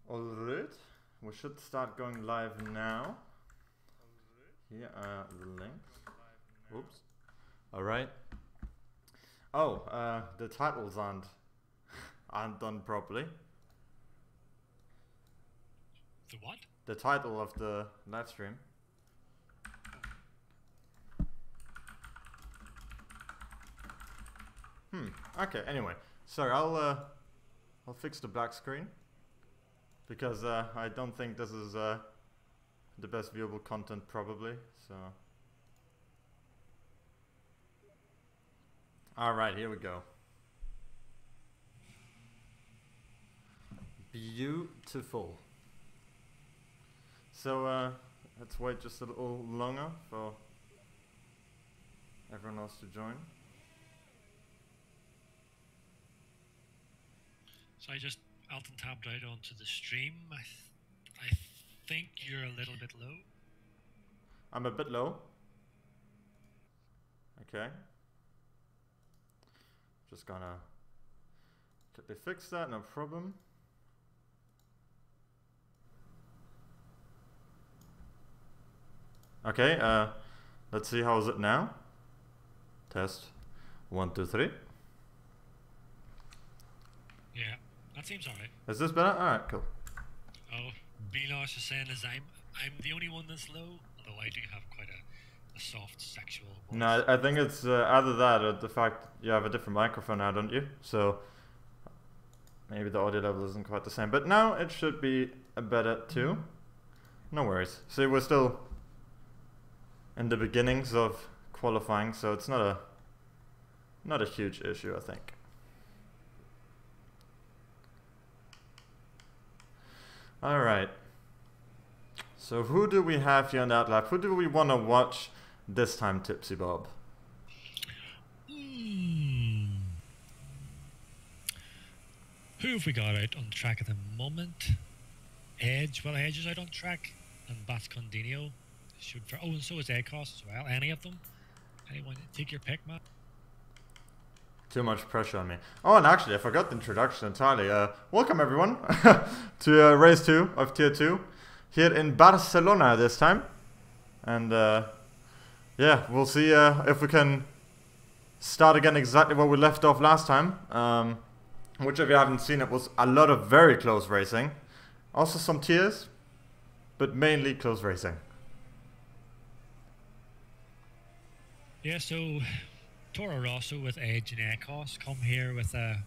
Alright, we should start going live now. Here are the links. Oops. Alright. Oh, the titles aren't done properly. The what? The title of the live stream. Okay, anyway. Sorry, I'll fix the black screen. Because I don't think this is the best viewable content probably, so. Alright, here we go. Beautiful. So let's wait just a little longer for everyone else to join. So I just alt and tabbed right onto the stream. I think you're a little bit low. I'm a bit low. Okay. Just gonna quickly fix that, no problem. Okay, let's see, how is it now? Test 1, 2, 3. Yeah, that seems alright. Is this better? Alright, cool. Oh, Belos is saying as I'm the only one that's low, although I do have quite a soft sexual voice. No, I think it's either that or the fact you have a different microphone now, don't you? So maybe the audio level isn't quite the same, but now it should be better too. No worries. See, we're still in the beginnings of qualifying, so it's not a huge issue, I think. All right. So who do we have here on that lab? Who do we want to watch this time, TipsyBob? Who have we got out on track at the moment? Edge. Well, Edge is out on track, and Bascondino should. Oh, and so is Acos as well. Any of them? Anyone? Take your pick, man. Too much pressure on me. Oh, and actually, I forgot the introduction entirely. Welcome everyone to race 2 of Tier 2 here in Barcelona this time. And yeah, we'll see if we can start again exactly where we left off last time. Which, if you haven't seen, it was a lot of very close racing. Also some tiers, but mainly close racing. Yeah, so Toro Rosso with Edge and Acos come here with a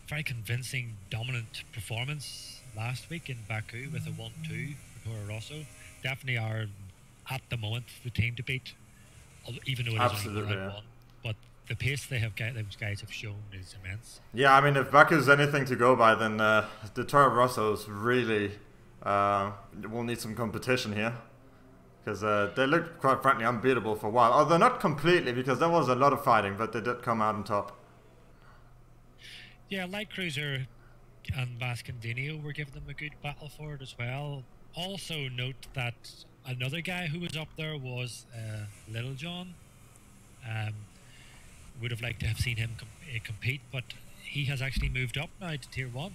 very convincing, dominant performance last week in Baku with a 1-2 for Toro Rosso. Definitely are, at the moment, the team to beat, even though it is only round one. But the pace those guys have shown is immense. Yeah, I mean, if Baku's anything to go by, then the Toro Rossos really will need some competition here. Because they looked, quite frankly, unbeatable for a while. Although not completely, because there was a lot of fighting, but they did come out on top. Yeah, Light Cruiser and Bascondino were giving them a good battle for it as well. Also note that another guy who was up there was Little John. Would have liked to have seen him compete, but he has actually moved up now to Tier 1.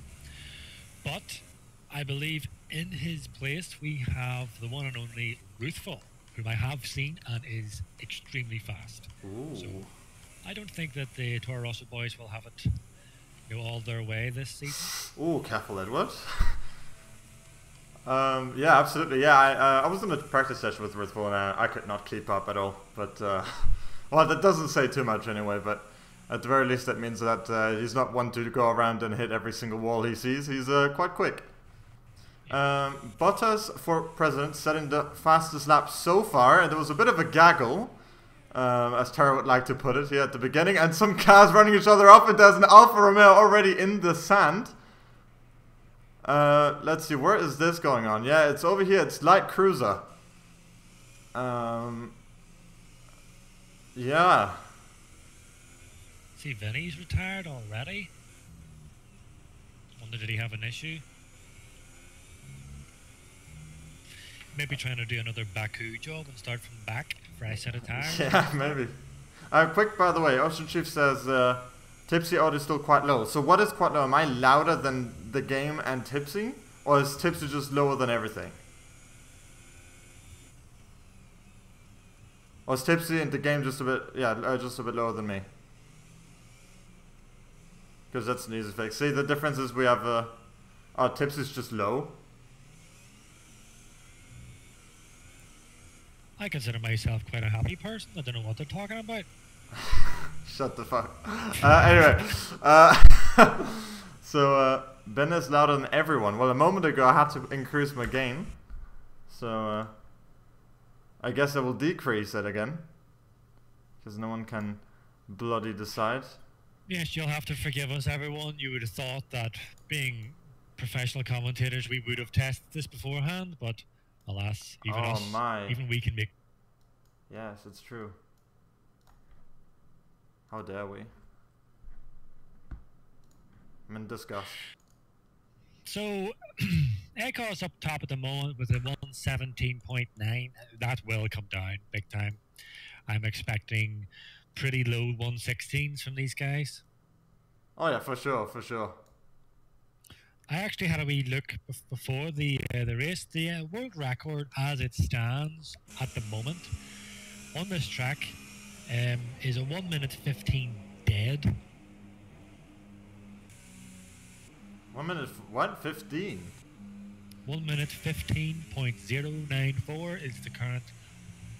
But I believe in his place we have the one and only Ruthful, whom I have seen and is extremely fast. Ooh. So I don't think that the Toro Rosso boys will have it go all their way this season. Ooh, careful, Edward. Yeah, absolutely. Yeah, I was in a practice session with Ruthful and I could not keep up at all. But well, that doesn't say too much anyway. But at the very least, that means that he's not one to go around and hit every single wall he sees. He's quite quick. Bottas for president, setting the fastest lap so far, and there was a bit of a gaggle, as Tara would like to put it here at the beginning, and some cars running each other off, and there's an Alfa Romeo already in the sand. Let's see, where is this going on? Yeah, it's over here, it's Light Cruiser. Yeah. See, Vinny's retired already. Wonder, did he have an issue? Maybe trying to do another Baku job and start from back, fresh set of tires. Yeah, maybe. Quick, by the way, OceanChief says Tipsy audio is still quite low. So what is quite low? Am I louder than the game and Tipsy? Or is Tipsy just lower than everything? Or is Tipsy in the game just a bit, just a bit lower than me? Because that's an easy fix. See, the difference is we have, Tipsy's just low. I consider myself quite a happy person. I don't know what they're talking about. Shut the fuck. Anyway, so Ben is louder than everyone. Well, a moment ago I had to increase my gain, so I guess I will decrease it again, because no one can bloody decide. Yes, you'll have to forgive us, everyone. You would have thought that being professional commentators, we would have tested this beforehand, but alas, even we can make. Yes, it's true. How dare we? I'm in disgust. So, Echo's up top at the moment with a 117.9. That will come down big time. I'm expecting pretty low 116s from these guys. Oh yeah, for sure, for sure. I actually had a wee look before the race. The world record as it stands at the moment on this track is a 1 minute 15 dead. 1 minute, what? 15? 1 minute 15.094 is the current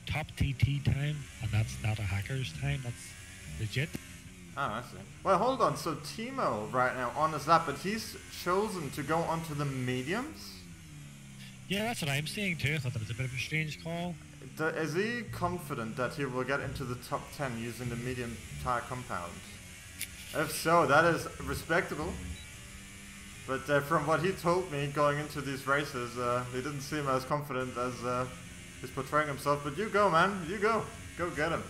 top TT time, and that's not a hacker's time, that's legit. Oh, I see. Well, hold on. So Thimo right now on his lap, but he's chosen to go onto the mediums? Yeah, that's what I'm seeing too. I thought that was a bit of a strange call. Is he confident that he will get into the top 10 using the medium tire compound? If so, that is respectable. But from what he told me going into these races, he didn't seem as confident as he's portraying himself. But you go, man. You go. Go get him.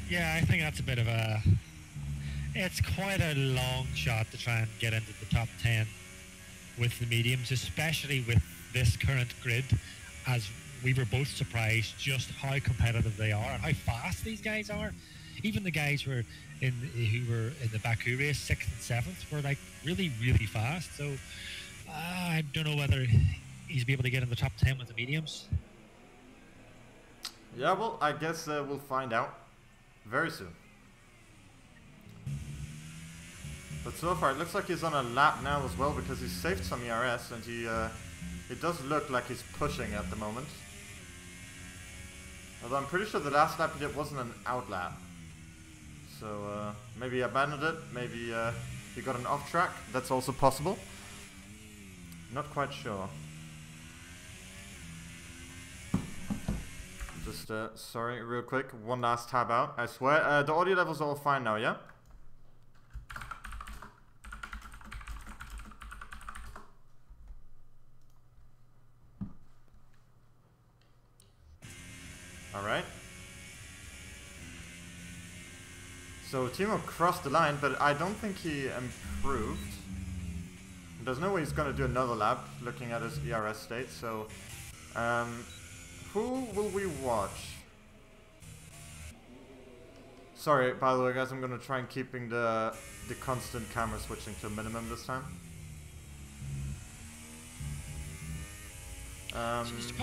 Yeah, I think that's a bit of a... It's quite a long shot to try and get into the top 10 with the mediums, especially with this current grid, as we were both surprised just how competitive they are and how fast these guys are. Even the guys who were in the Baku race, 6th and 7th, were like really, really fast. So I don't know whether he's be able to get in the top 10 with the mediums. Yeah, well, I guess we'll find out very soon. But so far, it looks like he's on a lap now as well, because he's saved some ERS, and it does look like he's pushing at the moment. Although I'm pretty sure the last lap he did wasn't an out lap. So maybe he abandoned it, maybe he got an off track, that's also possible. Not quite sure. Just, sorry, real quick, one last tab out. I swear, the audio levels are all fine now, yeah? Alright. So Thimo crossed the line, but I don't think he improved. There's no way he's going to do another lap, looking at his ERS state, so... who will we watch? Sorry, by the way, guys, I'm going to try and keeping the constant camera switching to a minimum this time. So just a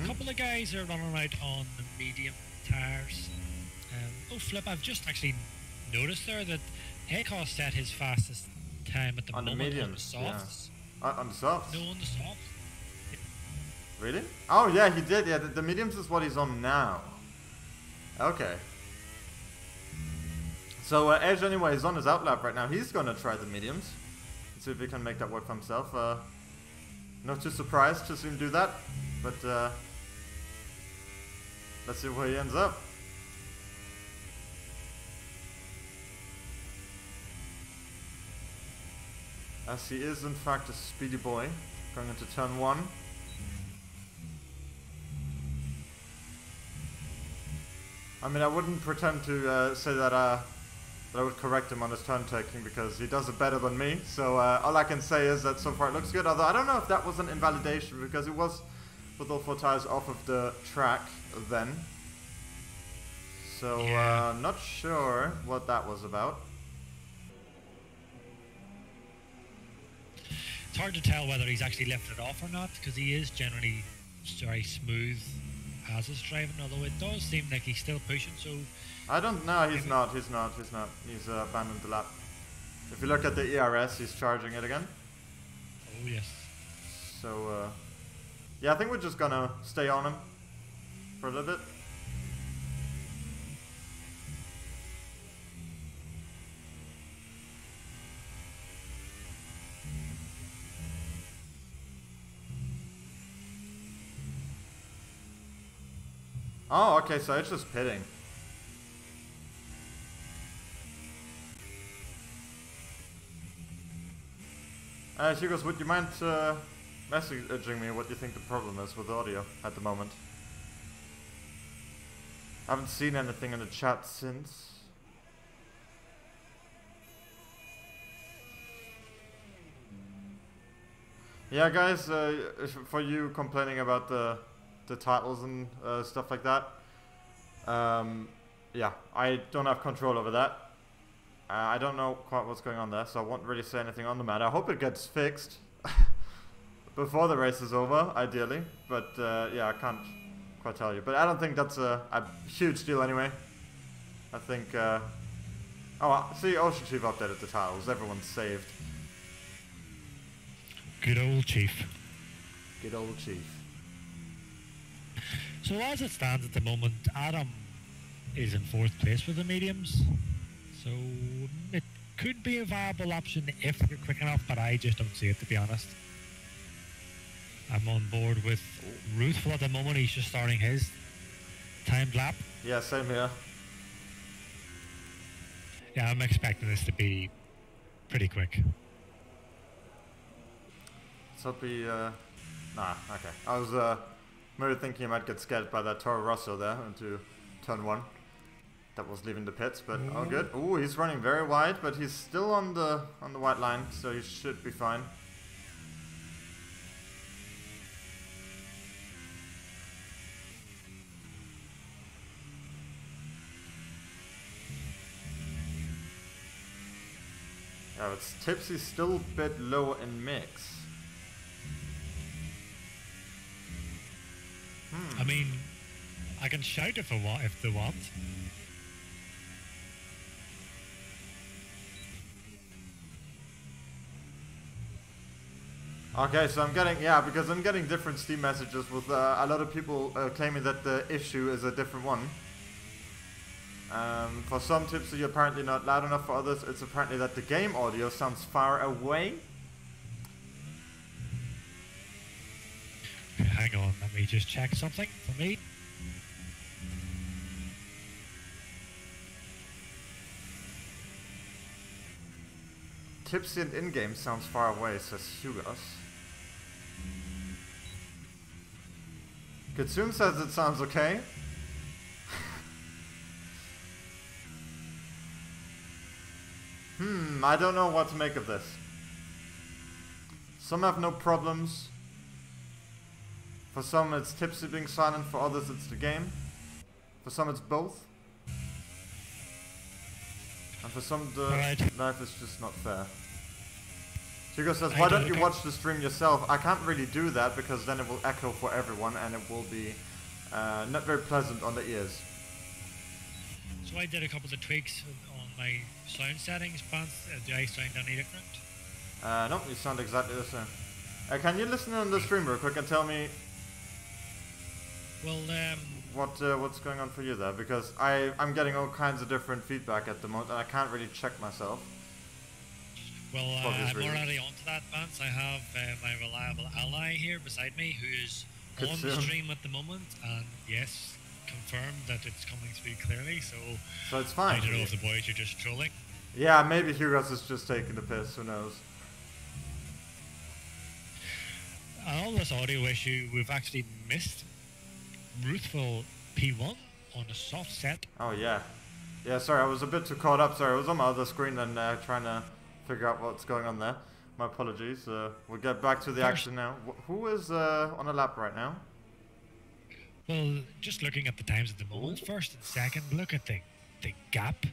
couple of guys are running out on the medium tires. Oh flip, I've just actually noticed there that Ekos set his fastest time at the moment on the mediums, on the softs. Yeah. On the softs? No, on the softs. Really? Oh yeah, he did. Yeah, the mediums is what he's on now. Okay. So Edge anyway is on his outlap right now. He's gonna try the mediums. Let's see if he can make that work for himself. Not too surprised to see him do that, but let's see where he ends up. As he is in fact a speedy boy, going into turn 1. I mean, I wouldn't pretend to say that I would correct him on his turn taking, because he does it better than me. So all I can say is that so far it looks good. Although I don't know if that was an invalidation, because it was with all 4 tires off of the track then. So Yeah. not sure what that was about. hard to tell whether he's actually lifted it off or not, because he is generally very smooth as he's driving, although it does seem like he's still pushing, so... I don't know, he's not. He's abandoned the lap. If you look at the ERS, he's charging it again. Oh, yes. So, yeah, I think we're just gonna stay on him for a little bit. Oh, okay, so it's just pitting. Hugos, would you mind messaging me what you think the problem is with the audio at the moment? I haven't seen anything in the chat since. Yeah, guys, for you complaining about the titles and stuff like that, yeah, I don't have control over that. I don't know quite what's going on there, so I won't really say anything on the matter. I hope it gets fixed before the race is over, ideally. But yeah, I can't quite tell you. But I don't think that's a huge deal anyway. I think... oh, see, OceanChief updated the titles. Everyone's saved. Good old Chief. Good old Chief. So as it stands at the moment, Adam is in 4th place with the mediums. So it could be a viable option if you're quick enough, but I just don't see it, to be honest. I'm on board with Ruthful at the moment. He's just starting his timed lap. Yeah, same here. Yeah, I'm expecting this to be pretty quick. So be nah, okay. I was maybe thinking you might get scared by that Toro Rosso there into turn 1. That was leaving the pits, but all good. Ooh, he's running very wide, but he's still on the white line, so he should be fine. Yeah, it's Tipsy's still a bit low in mix. I mean, I can shout if they want. Okay, so I'm getting, yeah, because I'm getting different Steam messages with a lot of people claiming that the issue is a different one. For some Tipsy, apparently not loud enough. For others, it's apparently that the game audio sounds far away. Hang on, let me just check something for me. Tipsy and in-game sounds far away, says Hugos. Kitsune says it sounds okay. I don't know what to make of this. Some have no problems. For some it's Tipsy being silent, for others it's the game. For some it's both. And for some the life is just not fair. Hugo says, why don't you watch the stream yourself? I can't really do that because then it will echo for everyone and it will be not very pleasant on the ears. So I did a couple of tweaks on my sound settings, Pants. Do I sound any different? Nope, you sound exactly the same. Can you listen on the stream real quick and tell me what's going on for you there? Because I'm getting all kinds of different feedback at the moment and I can't really check myself. Well, I'm already onto that, Vance. I have my reliable ally here beside me who is on the stream at the moment, and yes, confirmed that it's coming through clearly, so it's fine. I don't know if the boys are just trolling. Yeah, maybe Hugos is just taking the piss, who knows. And on this audio issue, we've actually missed Ruthful P1 on a soft set. Oh yeah. Yeah, sorry, I was a bit too caught up. Sorry, I was on my other screen and trying to figure out what's going on there. My apologies. We'll get back to the action now. Who is on a lap right now? Well, just looking at the times at the moment, first and second, look at the gap,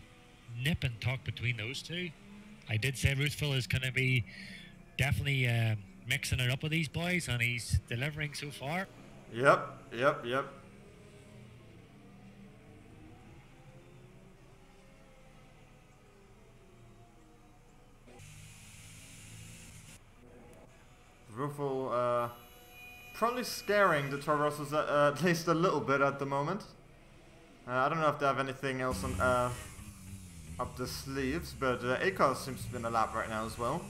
nip and tuck between those two. I did say Ruthful is going to be definitely mixing it up with these boys, and he's delivering so far. Yep. Ruffle, probably scaring the Toro Rossos at least a little bit at the moment. I don't know if they have anything else on up the sleeves, but Akos seems to be in a lap right now as well.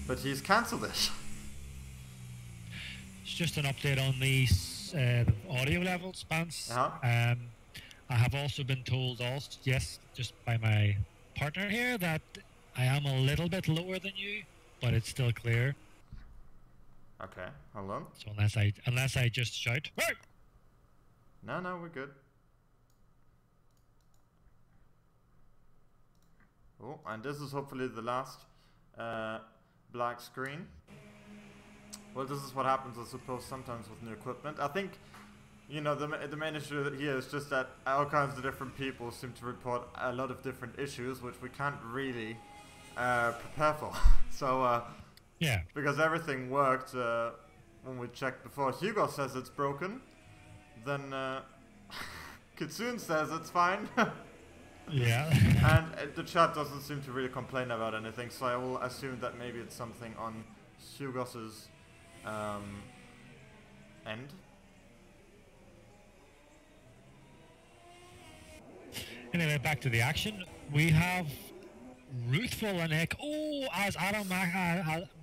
But he's cancelled it. It's just an update on the audio levels, Spence. Uh-huh. I have also been told, just by my partner here, that I am a little bit lower than you, but it's still clear. Okay, hold on. So unless I just shout, hey! No, we're good. Oh, and this is hopefully the last black screen. Well, this is what happens, I suppose, sometimes with new equipment. I think, you know, the main issue here is just that all kinds of different people seem to report a lot of different issues, which we can't really prepare for. So, yeah. Because everything worked when we checked before. Hugo says it's broken. Then Kitsune says it's fine. Yeah. And the chat doesn't seem to really complain about anything, so I will assume that maybe it's something on Hugos's end. Anyway, back to the action. We have Ruthful and Ek. Oh, as Adam,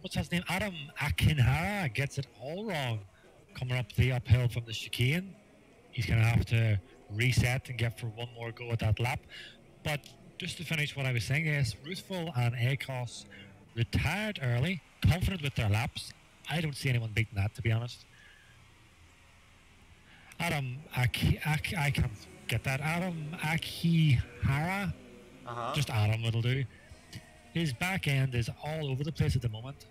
what's his name? Adam Akinhara gets it all wrong. Coming up the uphill from the chicane. He's going to have to reset and get for one more go at that lap. But just to finish what I was saying, yes, Ruthful and Akos retired early, confident with their laps. I don't see anyone beating that, to be honest. Adam, I can't get that. Adam Akihara, just Adam, it'll do. His back end is all over the place at the moment.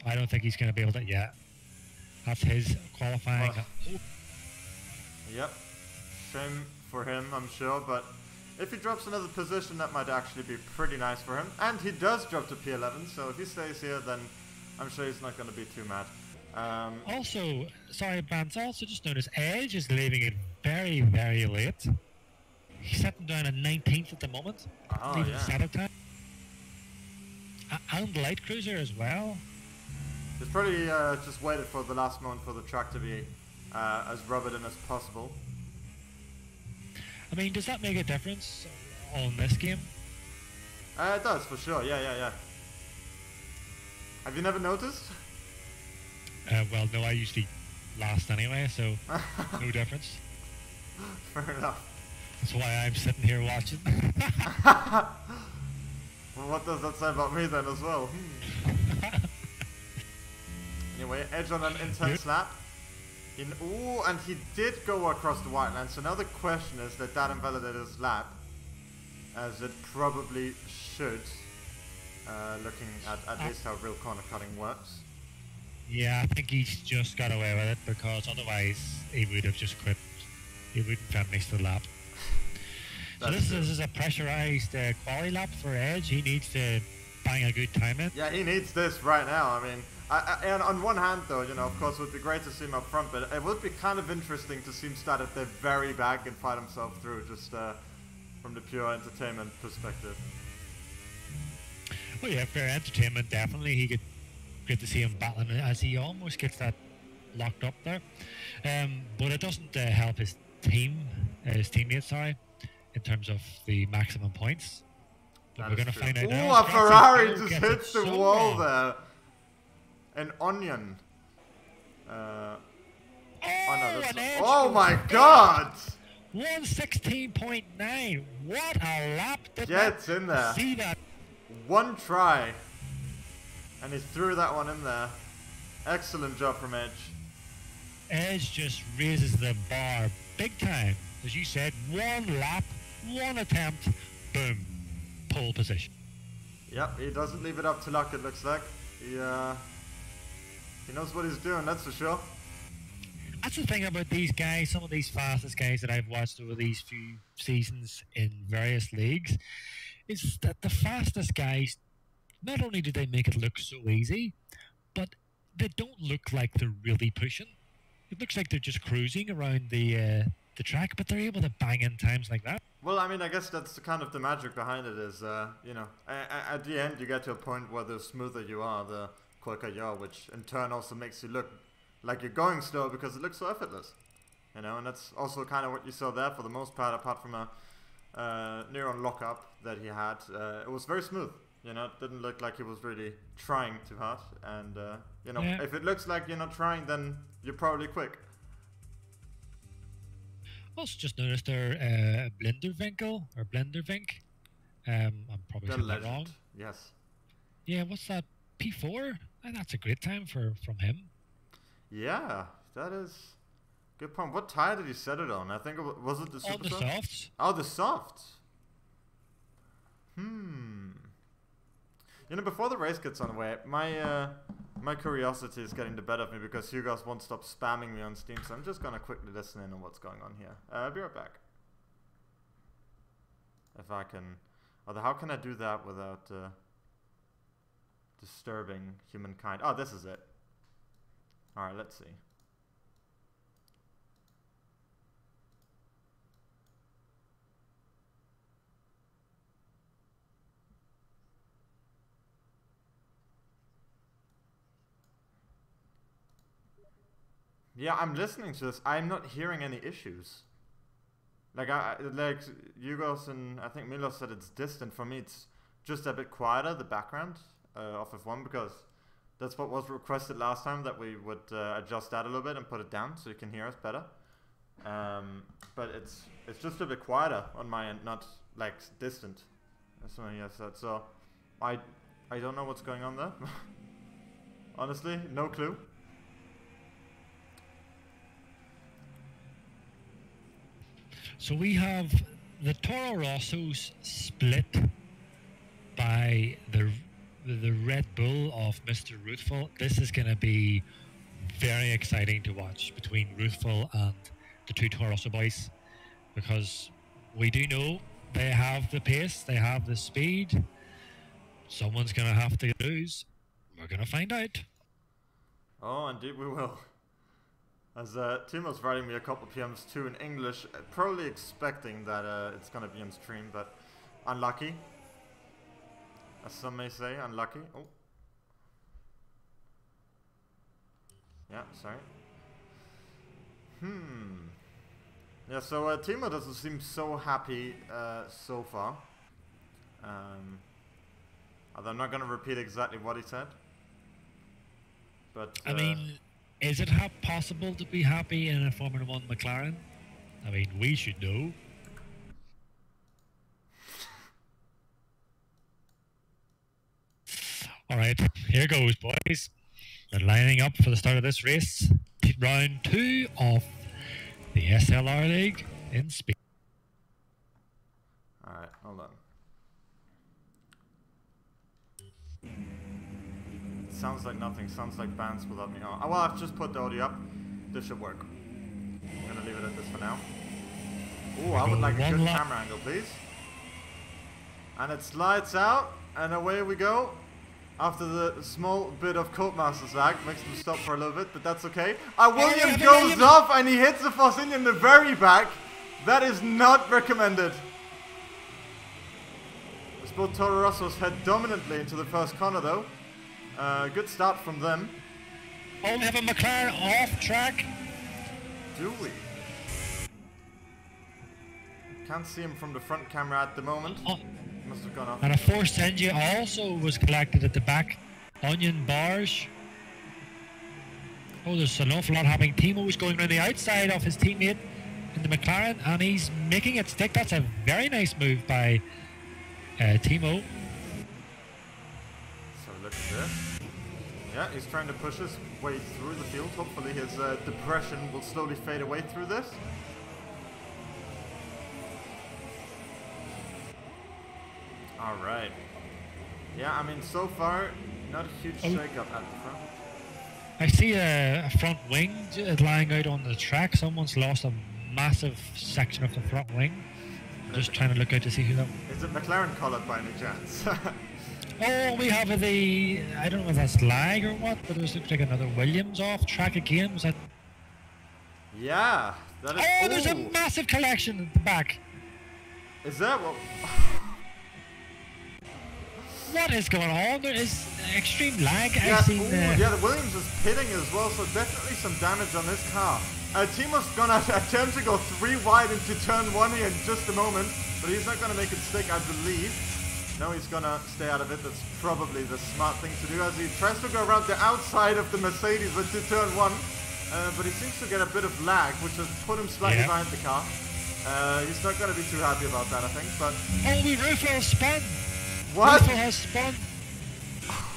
I don't think he's going to be able to yet. That's his qualifying. Yep. Shame for him, I'm sure, but if he drops another position, that might actually be pretty nice for him. And he does drop to P11, so if he stays here, then I'm sure he's not going to be too mad. Also, sorry, Bance, also just noticed Edge is leaving it very, very late. He's sitting down at 19th at the moment. Oh, yeah. Setup time. And Light Cruiser as well. He's probably just waited for the last moment for the track to be as rubbered in as possible. I mean, does that make a difference on this game? It does, for sure. Yeah. Have you never noticed? Well, no, I usually last anyway, so no difference. Fair enough. That's why I'm sitting here watching. Well, what does that say about me then as well? Anyway, Edge on an intense lap. Ooh, and he did go across the white line, so now the question is that invalidated his lap, as it probably should, looking at least how real corner cutting works. Yeah, I think he's just got away with it, because otherwise he would have just quit. He wouldn't finish the lap. So this is a pressurized quali lap for Edge. He needs to bang a good time in. Yeah, he needs this right now. I mean, and on one hand, though, you know, of course, it would be great to see him up front, but it would be kind of interesting to see him start at the very back and fight himself through, just from the pure entertainment perspective. Well, yeah, for entertainment, definitely. He could get to see him battling as he almost gets that locked up there. But it doesn't help his teammates, sorry, in terms of the maximum points. But we're going to find out now. Ooh, a Ferrari just hits the wall there. An onion. Oh my god! 116.9. What a lap! Gets in there. See that? One try. And he threw that one in there. Excellent job from Edge. Edge just raises the bar big time. As you said, one lap, one attempt, boom, pole position. Yep, he doesn't leave it up to luck, it looks like. He knows what he's doing, that's for sure. That's the thing about these guys, some of these fastest guys that I've watched over these few seasons in various leagues, is that the fastest guys, not only do they make it look so easy, but they don't look like they're really pushing. It looks like they're just cruising around the track, but they're able to bang in times like that. Well, I mean, I guess that's the kind of the magic behind it is, you know, at the end you get to a point where the smoother you are, the quicker you are, which in turn also makes you look like you're going slow because it looks so effortless. You know, and that's also kind of what you saw there for the most part, apart from a neuron lockup that he had. It was very smooth. You know, it didn't look like he was really trying too hard. And, you know, if it looks like you're not trying, then you're probably quick. Also just noticed their Blenderwinkel or Blenderwink. I'm probably saying that wrong. Yes. Yeah, what's that? P4? That's a great time from him. Yeah, that is good point. What tire did he set it on? I think was it the super the softs. Oh, the softs. You know, before the race gets underway, my curiosity is getting the better of me because you guys won't stop spamming me on Steam, so I'm just gonna quickly listen in on what's going on here. I'll be right back. If I can, although how can I do that without disturbing humankind? Oh, this is it. All right, let's see. Yeah, I'm listening to this. I'm not hearing any issues. Like like you guys and I think Milo said it's distant. For me, it's just a bit quieter, the background of F1, because that's what was requested last time, that we would adjust that a little bit and put it down so you can hear us better. But it's just a bit quieter on my end, not like distant. That's what he has said. So I don't know what's going on there. Honestly, no clue. So we have the Toro Rossos split by the Red Bull of Mr. Ruthful. This is going to be very exciting to watch between Ruthful and the two Toro Rosso boys, because we do know they have the pace, they have the speed. Someone's going to have to lose. We're going to find out. Oh, indeed we will. As Thimo's writing me a couple of PMs too in English, probably expecting that it's going to be on stream, but unlucky. As some may say, unlucky. Oh. Yeah, sorry. Yeah, so Thimo doesn't seem so happy so far. Although I'm not going to repeat exactly what he said. But I mean, is it possible to be happy in a Formula 1 McLaren? I mean, we should know. Alright, here goes, boys. They're lining up for the start of this race. Round 2 of the SLR League in Spain. Alright, hold on. Sounds like nothing. Sounds like bands without me on. Oh, well, I've just put the audio up. This should work. I'm gonna leave it at this for now. Ooh, I would like a good camera angle, please. And it slides out, and away we go. After the small bit of Codemaster's lag, makes them stop for a little bit, but that's okay. Williams goes off, and he hits the Force India in the very back. That is not recommended. As both Toro Rossos head dominantly into the first corner, though. Good start from them. Oh, we have a McLaren off track. Do we? Can't see him from the front camera at the moment. Oh. Must have gone off. And a Force India also was collected at the back. Onion bars. Oh, there's an awful lot happening. Thimo was going around the outside of his teammate in the McLaren, and he's making it stick. That's a very nice move by Thimo. So look at this. Yeah, he's trying to push his way through the field. Hopefully his depression will slowly fade away through this. Alright. Yeah, I mean, so far, not a huge shake-up at the front. I see a front wing lying out on the track. Someone's lost a massive section of the front wing. I'm just trying to look out to see who that was. Is it McLaren colored by any chance? Oh, we have the, I don't know if that's lag or what, but it looks like another Williams off track again. Was that? Yeah, that is. Oh, there's a massive collection at the back. Is that what? What is going on? There is extreme lag. Yeah, I've seen. yeah, the Williams is pitting as well, so definitely some damage on this car. Thimo's gonna attempt to go 3 wide into turn 1 here in just a moment, but he's not gonna make it stick, I believe. No, he's gonna stay out of it. That's probably the smart thing to do as he tries to go around the outside of the Mercedes into turn 1. But he seems to get a bit of lag, which has put him slightly behind the car. He's not gonna be too happy about that, I think, but... Holy Rufo spun! What? Rufo has spun!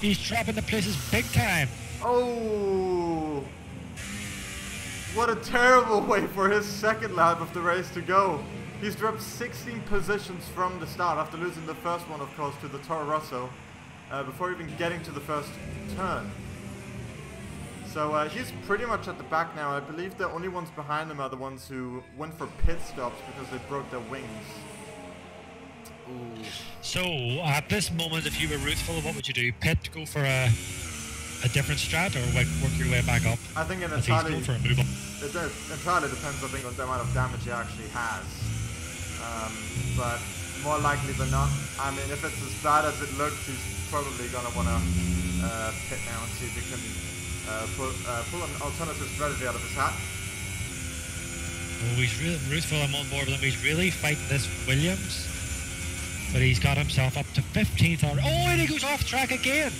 He's dropping the places big time. Oh! What a terrible way for his second lap of the race to go. He's dropped 16 positions from the start after losing the first one, of course, to the Toro Rosso before even getting to the first turn. So he's pretty much at the back now. I believe the only ones behind him are the ones who went for pit stops because they broke their wings. Ooh. So at this moment, if you were Ruthful, what would you do? Pit, go for a different strat, or work your way back up? I think it entirely entirely depends, I think, on the amount of damage he actually has. But more likely than not, I mean, if it's as bad as it looks, he's probably going to want to pit now and see if he can pull an alternative strategy out of his hat. Oh, he's really, Ruthful, I'm on board with him. He's really fighting this Williams, but he's got himself up to 15th. Oh, and he goes off track again.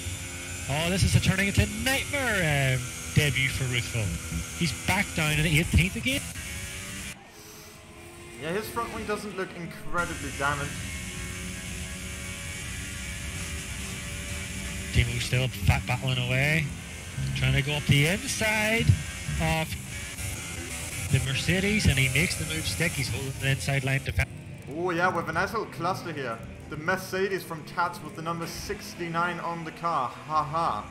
Oh, this is turning into a nightmare debut for Ruthful. He's back down to the 18th again. Yeah, his front wing doesn't look incredibly damaged. Thimo still fat battling away, trying to go up the inside of the Mercedes, and he makes the move stick. He's holding the inside line defense. Oh yeah, with a nice little cluster here. The Mercedes from Tats with the number 69 on the car. Haha.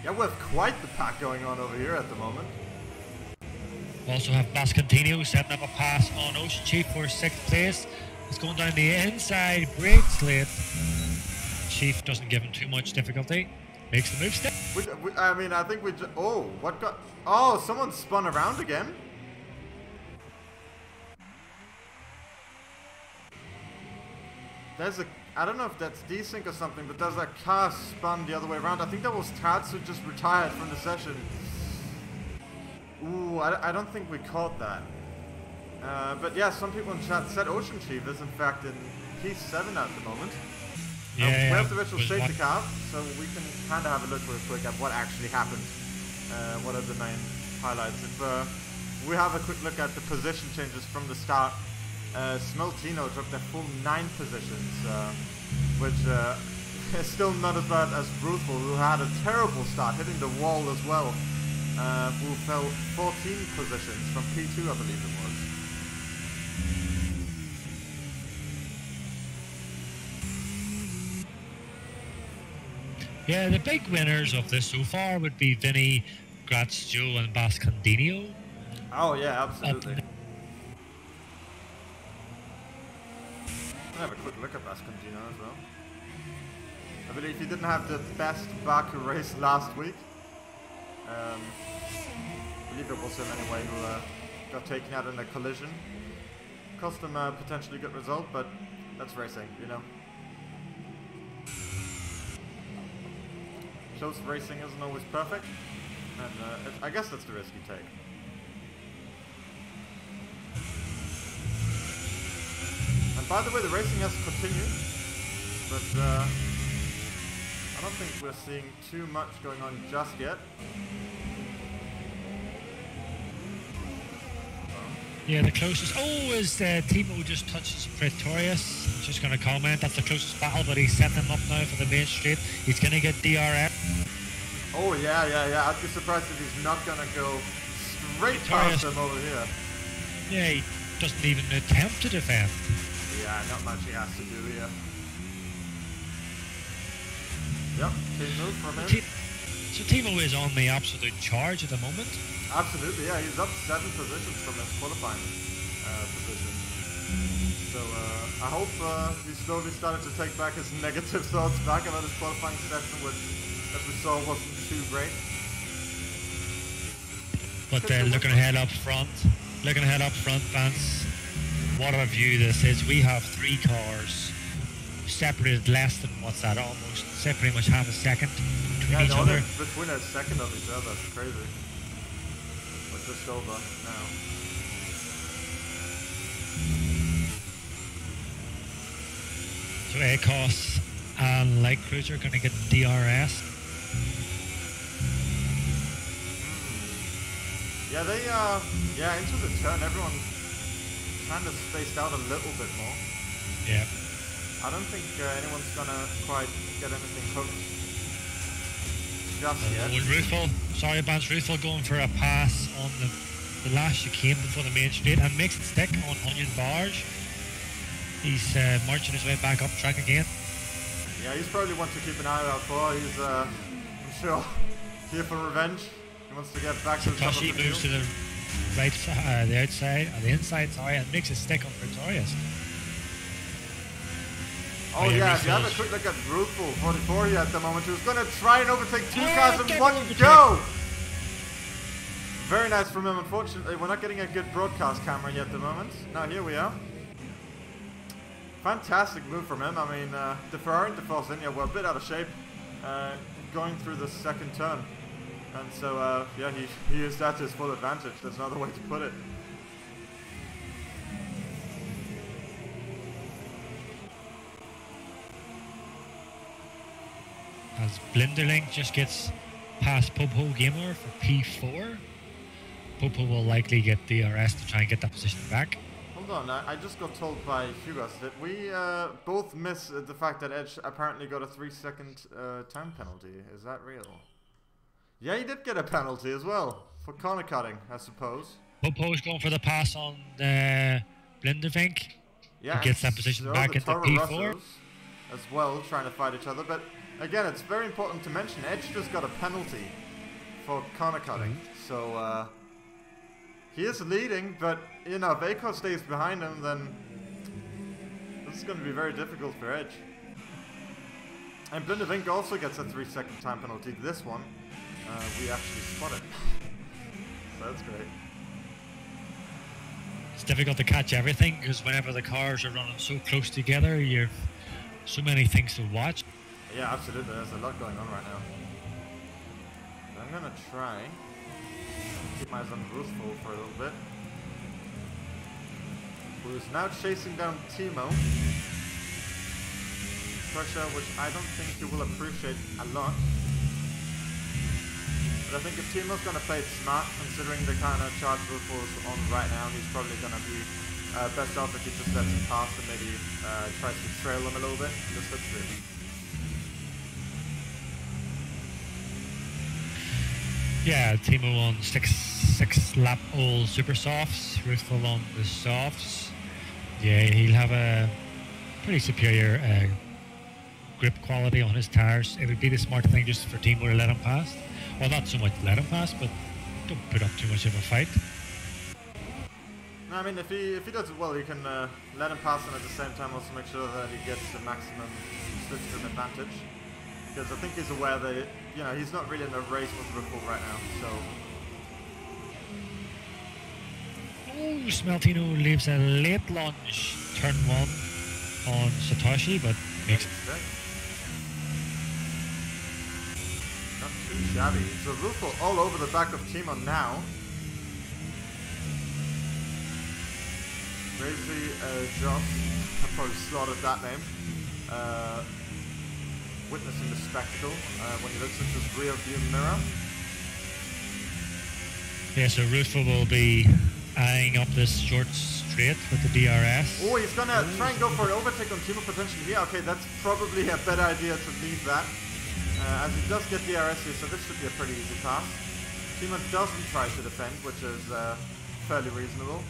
Yeah, we have quite the pack going on over here at the moment. Also have Bascantino setting up a pass on OceanChief for 6th place. It's going down the inside, breaks late. Chief doesn't give him too much difficulty. Makes the move stick. I mean, I think we just... Oh, what got... Oh, someone spun around again. There's a... I don't know if that's desync or something, but there's a car spun the other way around. I think that was Tats who just retired from the session. Ooh, I don't think we caught that. But yeah, some people in chat said OceanChief is in fact in P7 at the moment. Yeah, we have the virtual safety car, so we can kind of have a look real quick at what actually happened. What are the main highlights? If we have a quick look at the position changes from the start, Smeltino dropped a full 9 positions, which is still not as bad as Ruthful, who had a terrible start, hitting the wall as well, who fell 14 positions from P2, I believe it was. Yeah, the big winners of this so far would be Vinny, Grazio, and Bascandino. Oh yeah, absolutely. I'll have a quick look at Bascandino as well. I believe he didn't have the best Baku race last week. I believe it was him anyway who got taken out in a collision. Cost him a potentially good result, but that's racing, you know. Close racing isn't always perfect, and I guess that's the risk you take. And by the way, the racing has continued, but I don't think we're seeing too much going on just yet. Yeah, the closest. Oh, is Thimo just touches Pretorius. I'm just going to comment. That's the closest battle, but he's set them up now for the main straight. He's going to get DRM. Oh, yeah. I'd be surprised if he's not going to go straight past him over here. Yeah, he doesn't even attempt to defend. Yeah, not much he has to do here. Yep, clean move from him. So Thimo is on the absolute charge at the moment. Absolutely, yeah, he's up 7 positions from his qualifying position. So I hope he's slowly started to take back his negative thoughts back about his qualifying session, which, as we saw, wasn't too great. But looking ahead up front, Vance, what a view this is. We have 3 cars separated less than, what's that, almost pretty much half a second between each other. Between a second of each other, it's crazy. We're just over now. So ACOS and Light Cruiser are going to get DRS. Yeah, they into the turn, everyone's kind of spaced out a little bit more. Yeah. I don't think anyone's gonna quite get anything hooked just yet. Sorry, Ruthful going for a pass on the last chicane before the main straight and makes it stick on Onion Barge. He's marching his way back up track again. Yeah, he's probably one to keep an eye out for. He's, I'm sure, here for revenge. He wants to get back to the top of the moves to the right side, the outside, or the inside, sorry, and makes it stick on Victorious. Oh yeah, if you have a quick look at Ruthful, 44 here at the moment, who's going to try and overtake 2 cars in one go! Very nice from him. Unfortunately, we're not getting a good broadcast camera here at the moment. Now here we are. Fantastic move from him. I mean, the Ferrari and the Force India were a bit out of shape going through the second turn. And so, yeah, he used that to his full advantage. There's another way to put it. As Blinderlink just gets past Popo Gamer for P4. Popo will likely get DRS to try and get that position back. Hold on, I just got told by Hugo that we both miss the fact that Edge apparently got a 3-second time penalty. Is that real? Yeah, he did get a penalty as well for corner cutting, I suppose. Popo's going for the pass on Blinderlink. Yeah, he gets that position back into P4. As well, trying to fight each other, but again, it's very important to mention Edge just got a penalty for corner cutting, so he is leading, but you know, if ACOS stays behind him, then this is going to be very difficult for Edge. And Blinderlink also gets a 3-second time penalty. This one, we actually spotted. So that's great. It's difficult to catch everything because whenever the cars are running so close together, you've so many things to watch. Yeah, absolutely. There's a lot going on right now. So I'm gonna try keep my eyes on Ruthful for a little bit. Who is now chasing down Thimo. Pressure which I don't think he will appreciate a lot. But I think if Thimo's gonna play it smart, considering the kind of charge Ruthful's on right now, he's probably gonna be best off if he just lets him pass and maybe tries to trail him a little bit in the slipstream. Yeah, Thimo on six lap all super softs, Ruthful on the softs. Yeah, he'll have a pretty superior grip quality on his tires. It would be the smart thing just for Thimo to let him pass. Well, not so much let him pass, but don't put up too much of a fight. No, I mean, if he does it well, you can let him pass and at the same time also make sure that he gets the maximum slipstream advantage. Because I think he's aware that, you know, he's not really in a race with Ruthful right now, so... Oh, Smeltino leaves a late launch, turn 1 on Satoshi, but makes it. Not too shabby. So Ruthful all over the back of Thimo now. Crazy Joss, I probably slaughtered that name. Witnessing the spectacle when he looks into his rear view mirror. Yeah, so Ruthful will be eyeing up this short straight with the DRS. Oh, he's gonna try and go for an overtake on Thimo potentially here. Okay, that's probably a better idea to leave that. As he does get DRS here, so this should be a pretty easy pass. Thimo doesn't try to defend, which is fairly reasonable.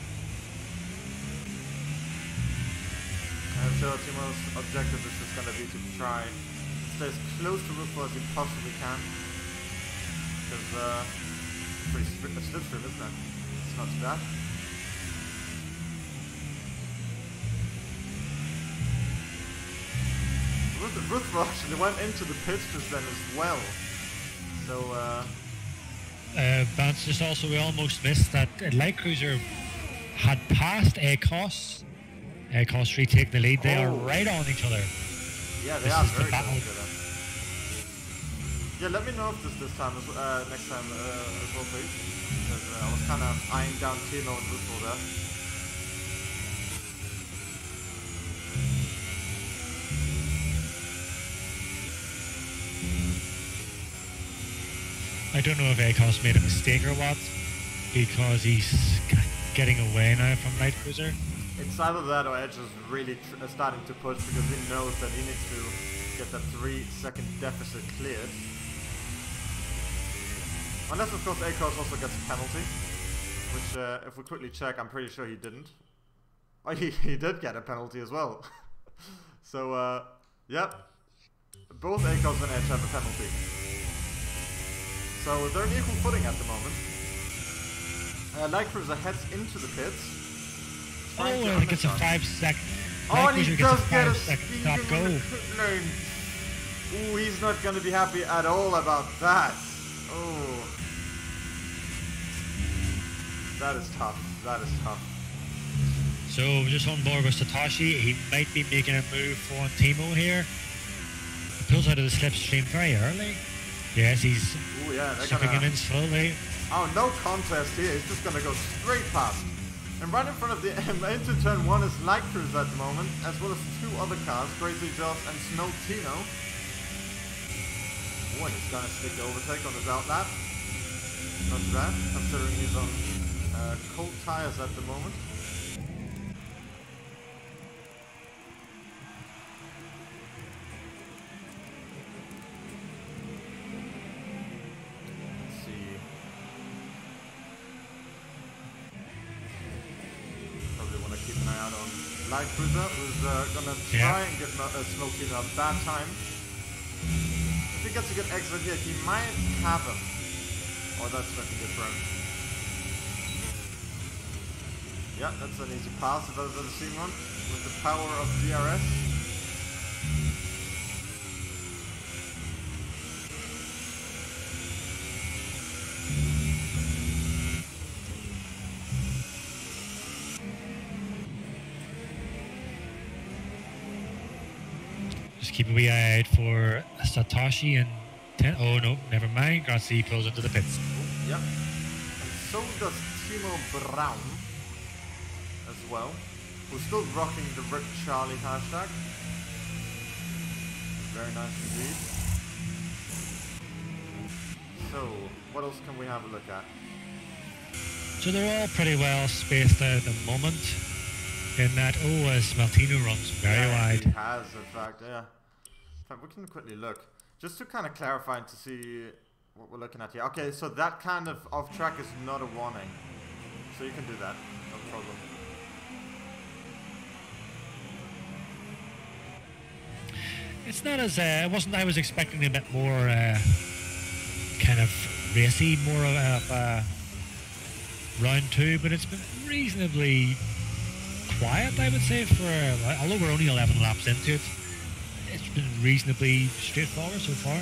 And so Thimo's objective is just gonna be to try stay as close to Ruthful as he possibly can. Because pretty slipstream, isn't it? It's not too bad. Ruthro actually went into the pits just then as well. So, Vance, just also we almost missed that Light Cruiser had passed ACOS. ACOS retake the lead. They are right on each other. Yeah, they are very close to each other. Yeah, let me know if this time, next time as well, please. Because I was kind of eyeing down Thimo and Ruthro there. I don't know if ACOS made a mistake or what, because he's getting away now from Light Cruiser. It's either that or Edge is really starting to push because he knows that he needs to get that 3-second deficit cleared. Unless, of course, ACOS also gets a penalty, which, if we quickly check, I'm pretty sure he didn't. Oh, he did get a penalty as well. So, yep. Both ACOS and Edge have a penalty. So they're on equal footing at the moment. Light Cruiser heads into the pits. Oh, I think it's a 5-second. Oh, and he does get a speed top go. Ooh, he's not going to be happy at all about that. Oh. That is tough. That is tough. So just on board with Satoshi, he might be making a move for Thimo here. He pulls out of the slipstream very early. Yes, he's sucking him in slowly. Oh, no contest here. He's just going to go straight past. And right in front of the into turn 1 is Light Cruiser at the moment, as well as 2 other cars, Crazy Joss and Snow Tino. Oh, and he's going to stick the overtake on his outlap. Not too bad, considering he's on cold tires at the moment. Light Cruiser who's gonna try and get Smokey a bad time. If he gets a good exit here, he might have him. Oh, that's looking good for him. Yeah, that's an easy pass if I've ever seen one. With the power of DRS. Keep a wee eye out for Satoshi and oh no, never mind. Garcia pulls into the pits. Yep. And so does Timo Brown as well, who's still rocking the Rip Charlie hashtag. Very nice indeed. So, what else can we have a look at? So they're all pretty well spaced out at the moment. In that, Smeltino runs very wide. He has, in fact, yeah. In fact, we can quickly look. Just to kind of clarify and to see what we're looking at here. Okay, so that kind of off-track is not a warning. So you can do that, no problem. It's not as, it wasn't, I was expecting a bit more kind of racy, more of round 2, but it's been reasonably quiet, I would say, for although we're only 11 laps into it. It's been reasonably straightforward so far.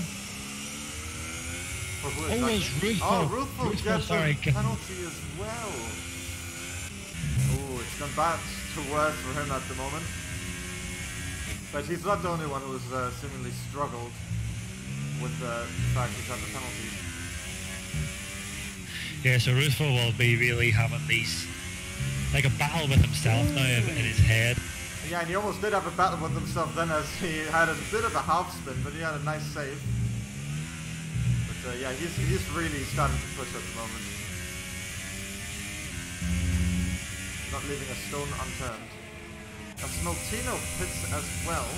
Ruthful gets a penalty as well. Oh, it's gone bad to worse for him at the moment. But he's not the only one who's seemingly struggled with the fact he's had the penalty. Yeah, so Ruthful will be really having these like a battle with himself now in his head. Yeah, and he almost did have a battle with himself then, as he had a bit of a half spin, but he had a nice save. But yeah, he's really starting to push at the moment. Not leaving a stone unturned. And Smoltino pits as well.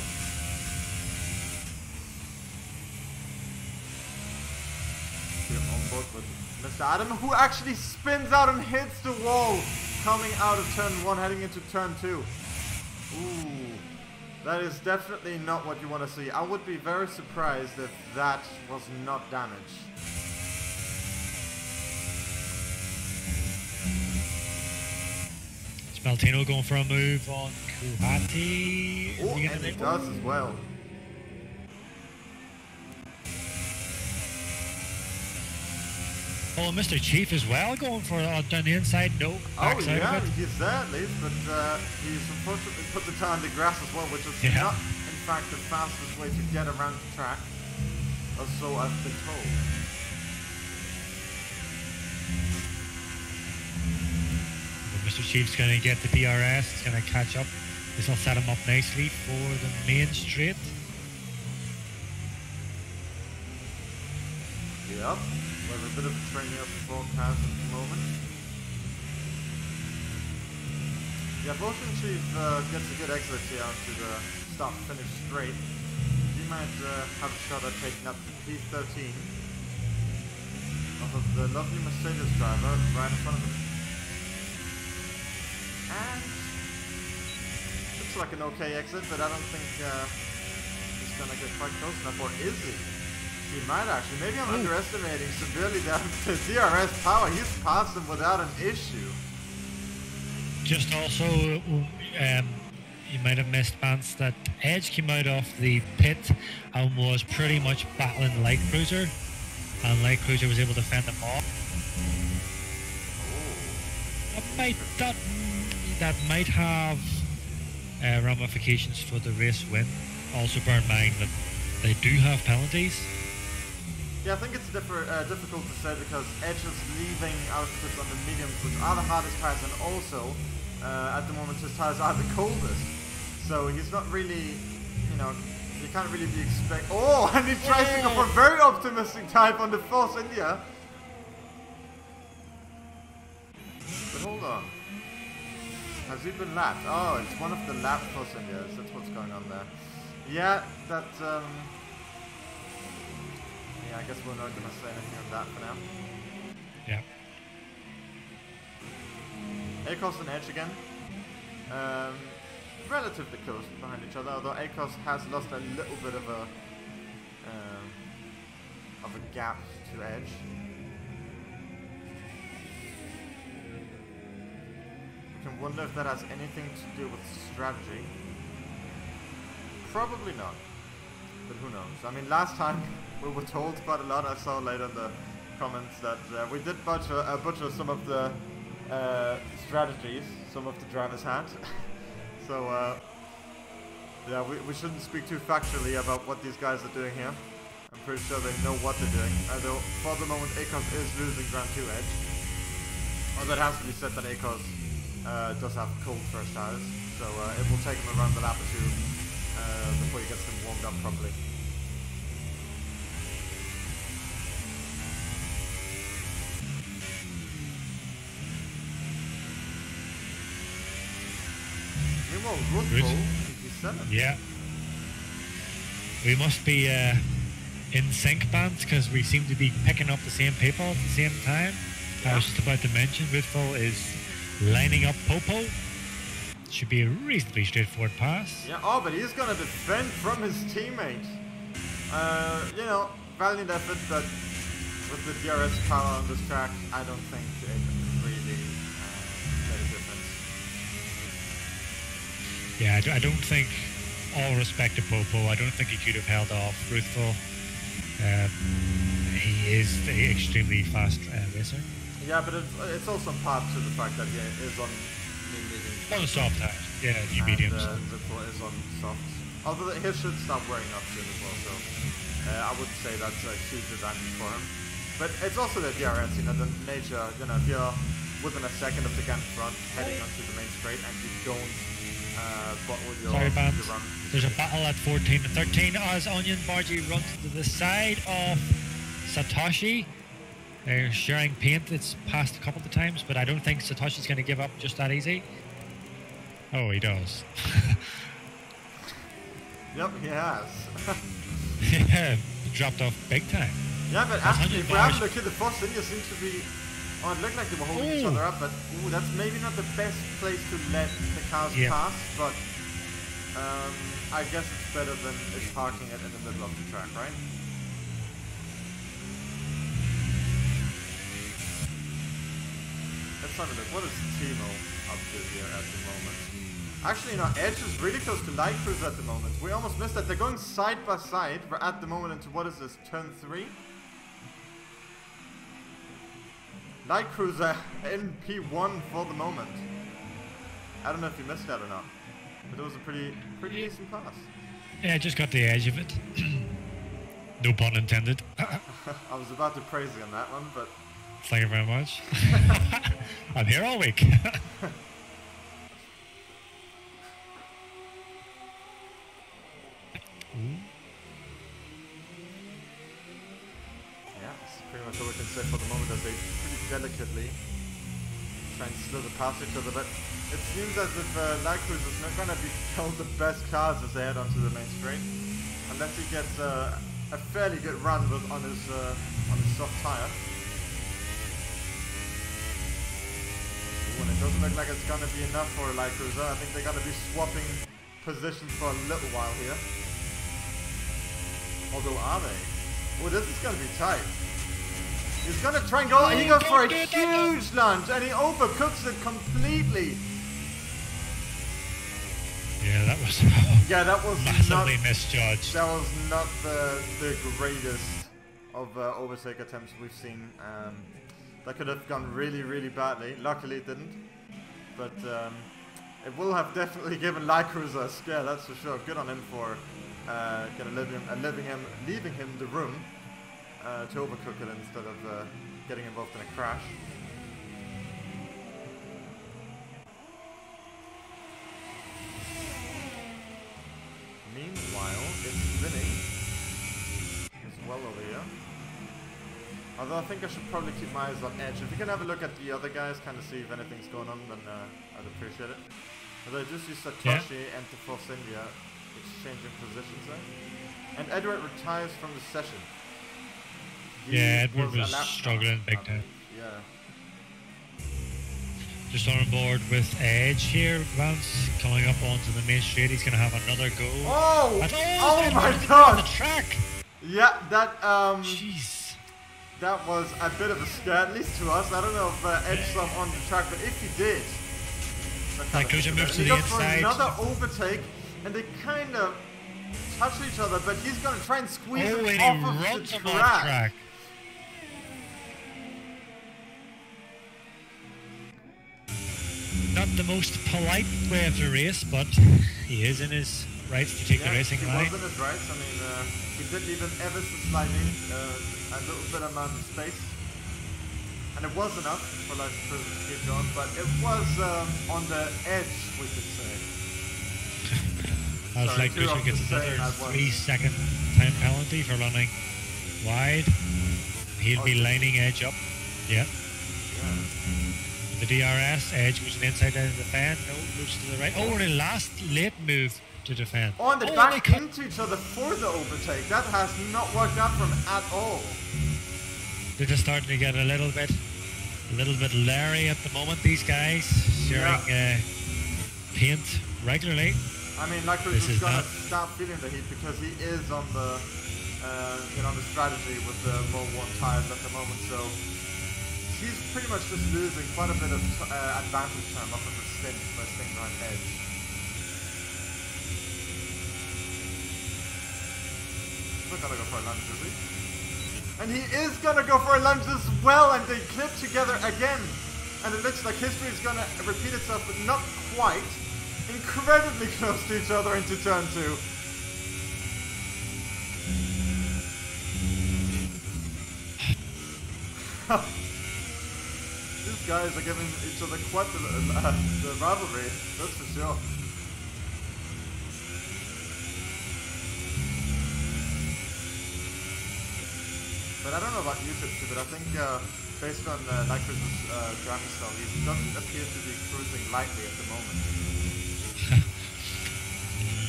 We're on board with Mr. Adam, who actually spins out and hits the wall, coming out of turn 1, heading into turn 2. Ooh, that is definitely not what you want to see. I would be very surprised if that was not damage. Valtino going for a move on Kuhati. Oh, and he does as well. Oh, Mr. Chief as well going for down the inside. No, backside yeah, of it. he's there at least, but he's unfortunately put the tire on the grass as well, which is not, in fact, the fastest way to get around the track. Or so I've been told. But Mr. Chief's going to get the DRS. It's going to catch up. This will set him up nicely for the main straight. Yep. With a bit of a training up before pass at the moment. Yeah, if OceanChief gets a good exit here onto the start-finish straight, he might have a shot at taking up the P13 off of the lovely Mercedes driver right in front of him. And looks like an okay exit, but I don't think he's gonna get quite close enough, or is he? He might actually. Maybe I'm underestimating severely the DRS power. He's passed him without an issue. Just also, you might have missed, Vance, that Edge came out of the pit and was pretty much battling Light Cruiser, and Light Cruiser was able to fend him off. That might have ramifications for the race win. Also bear in mind that they do have penalties. Yeah, I think it's difficult to say because Edge is leaving outfits on the mediums, which are the hardest tires, and also at the moment his tires are the coldest. So he's not really, you can't really be Oh, and he tries to go for a very optimistic type on the Force India. But hold on. Has he been lapped? Oh, it's one of the lap Force Indias. That's what's going on there. Yeah, that. Yeah, I guess we're not going to say anything on that for now. Yeah. Akos and Edge again. Relatively close behind each other, although Akos has lost a little bit of a gap to Edge. You can wonder if that has anything to do with strategy. Probably not, but who knows? I mean, last time we were told quite a lot. I saw later in the comments that we did butcher some of the strategies some of the drivers had. So yeah, we shouldn't speak too factually about what these guys are doing here. I'm pretty sure they know what they're doing. Although for the moment Akos is losing Grand 2 Edge. Although it has to be said that Akos does have cold first tires, so it will take him around the lap or two before he gets them warmed up properly. Yeah. We must be in sync, bands, because we seem to be picking up the same people at the same time. Yeah. I was just about to mention Ruthful is lining up Popo. Should be a reasonably straightforward pass. Yeah, oh, but he's going to defend from his teammate. You know, valiant effort, but with the DRS power on this track, I don't think it really made a difference. Yeah, I don't think, all respect to Popo, I don't think he could have held off Ruthful. He is an extremely fast racer. Yeah, but it's also in part to the fact that he is on new mediums. On the soft tires, yeah, new mediums. Ruthful is on softs. Although he should stop wearing up soon as well, so I would say that's a huge advantage for him. But it's also the DRS, you know, the nature, you know, if you're within a second of the gun front heading onto the main straight and you don't bottle your run. There's a battle at 14 and 13 as Onion Bargy runs to the side of Satoshi. They're sharing paint. It's passed a couple of times, but I don't think Satoshi's going to give up just that easy. Oh, he does. Yep, he has. Yeah, dropped off big time. Yeah, but actually, if we have a look at the Force India seems to be... Oh, it looked like they were holding each other up, but that's maybe not the best place to let the cars pass, but I guess it's better than it parking it in the middle of the track, right? let's have a look. What is Thimo up to here at the moment? Actually, no, Edge is really close to Light Cruiser at the moment. We almost missed that. They're going side by side. We're at the moment into, what is this, turn 3? Light Cruiser in P1 for the moment. I don't know if you missed that or not, but it was a pretty decent pass. Yeah, I just got the edge of it. No pun intended. I was about to praise you on that one, but... Thank you very much. I'm here all week. Yeah, that's pretty much all we can say for the moment, as they pretty delicately try and slow the past each other, but it seems as if Light Cruiser is not going to be told the best cars as they head onto the main straight, unless he gets a fairly good run on his soft tire. Ooh, and it doesn't look like it's going to be enough for Light Cruiser. I think they're going to be swapping positions for a little while here. Although, are they? Oh, this is going to be tight. He's going to try and go, and he goes for a huge lunge, and he overcooks it completely. Yeah, that was massively misjudged. That was not the greatest of overtake attempts we've seen. That could have gone really badly. Luckily it didn't. But it will have definitely given Light Cruiser a scare, that's for sure. Good on him for leaving him the room to overcook it instead of getting involved in a crash. Meanwhile, it's Vinny as well over here. Although I think I should probably keep my eyes on Edge. If you can have a look at the other guys, kind of see if anything's going on, then I'd appreciate it. Although I just see Satoshi and Force India exchanging positions there. And Edward retires from the session. Edward was struggling big time. Yeah. Just on board with Edge here, Vance, coming up onto the main straight. He's going to have another go. Oh my god! On the track. Yeah, that Jeez. That was a bit of a scare, at least to us. I don't know if Edge saw him on the track, but if he did, That goes and moves to the inside. For another overtake, and they kind of touch each other, but he's going to try and squeeze him off of the track. Not the most polite way of the race, but he is in his rights to take the racing line. He was in his rights. I mean, he did leave him ever so slightly, a little bit amount of space. And it was enough for Light Cruiser to keep going, but it was on the edge, we could say. As Light Cruiser gets another 3-second time penalty for running wide. He'll be lining Edge up. Yeah. The DRS, Edge goes inside out of the fan. No, moves to the right. Oh, and a late move to defend. Oh, and they back into each other for the overtake. That has not worked out for them at all. They're just starting to get a little bit leery at the moment, these guys, sharing paint regularly. I mean, Light Cruiser is going to start feeling the heat because he is on the on the strategy with the more worn tires at the moment, so he's pretty much just losing quite a bit of advantage time off of the stint by staying behind Edge. He's not going to go for a lunge, is he? And he is going to go for a lunge as well, and they clip together again. And it looks like history is going to repeat itself, but not quite. Incredibly close to each other into turn 2. These guys are giving each other quite the rivalry, that's for sure. But I don't know about you, Tipsy, but I think based on Light Cruiser's driving style, he doesn't appear to be cruising lightly at the moment.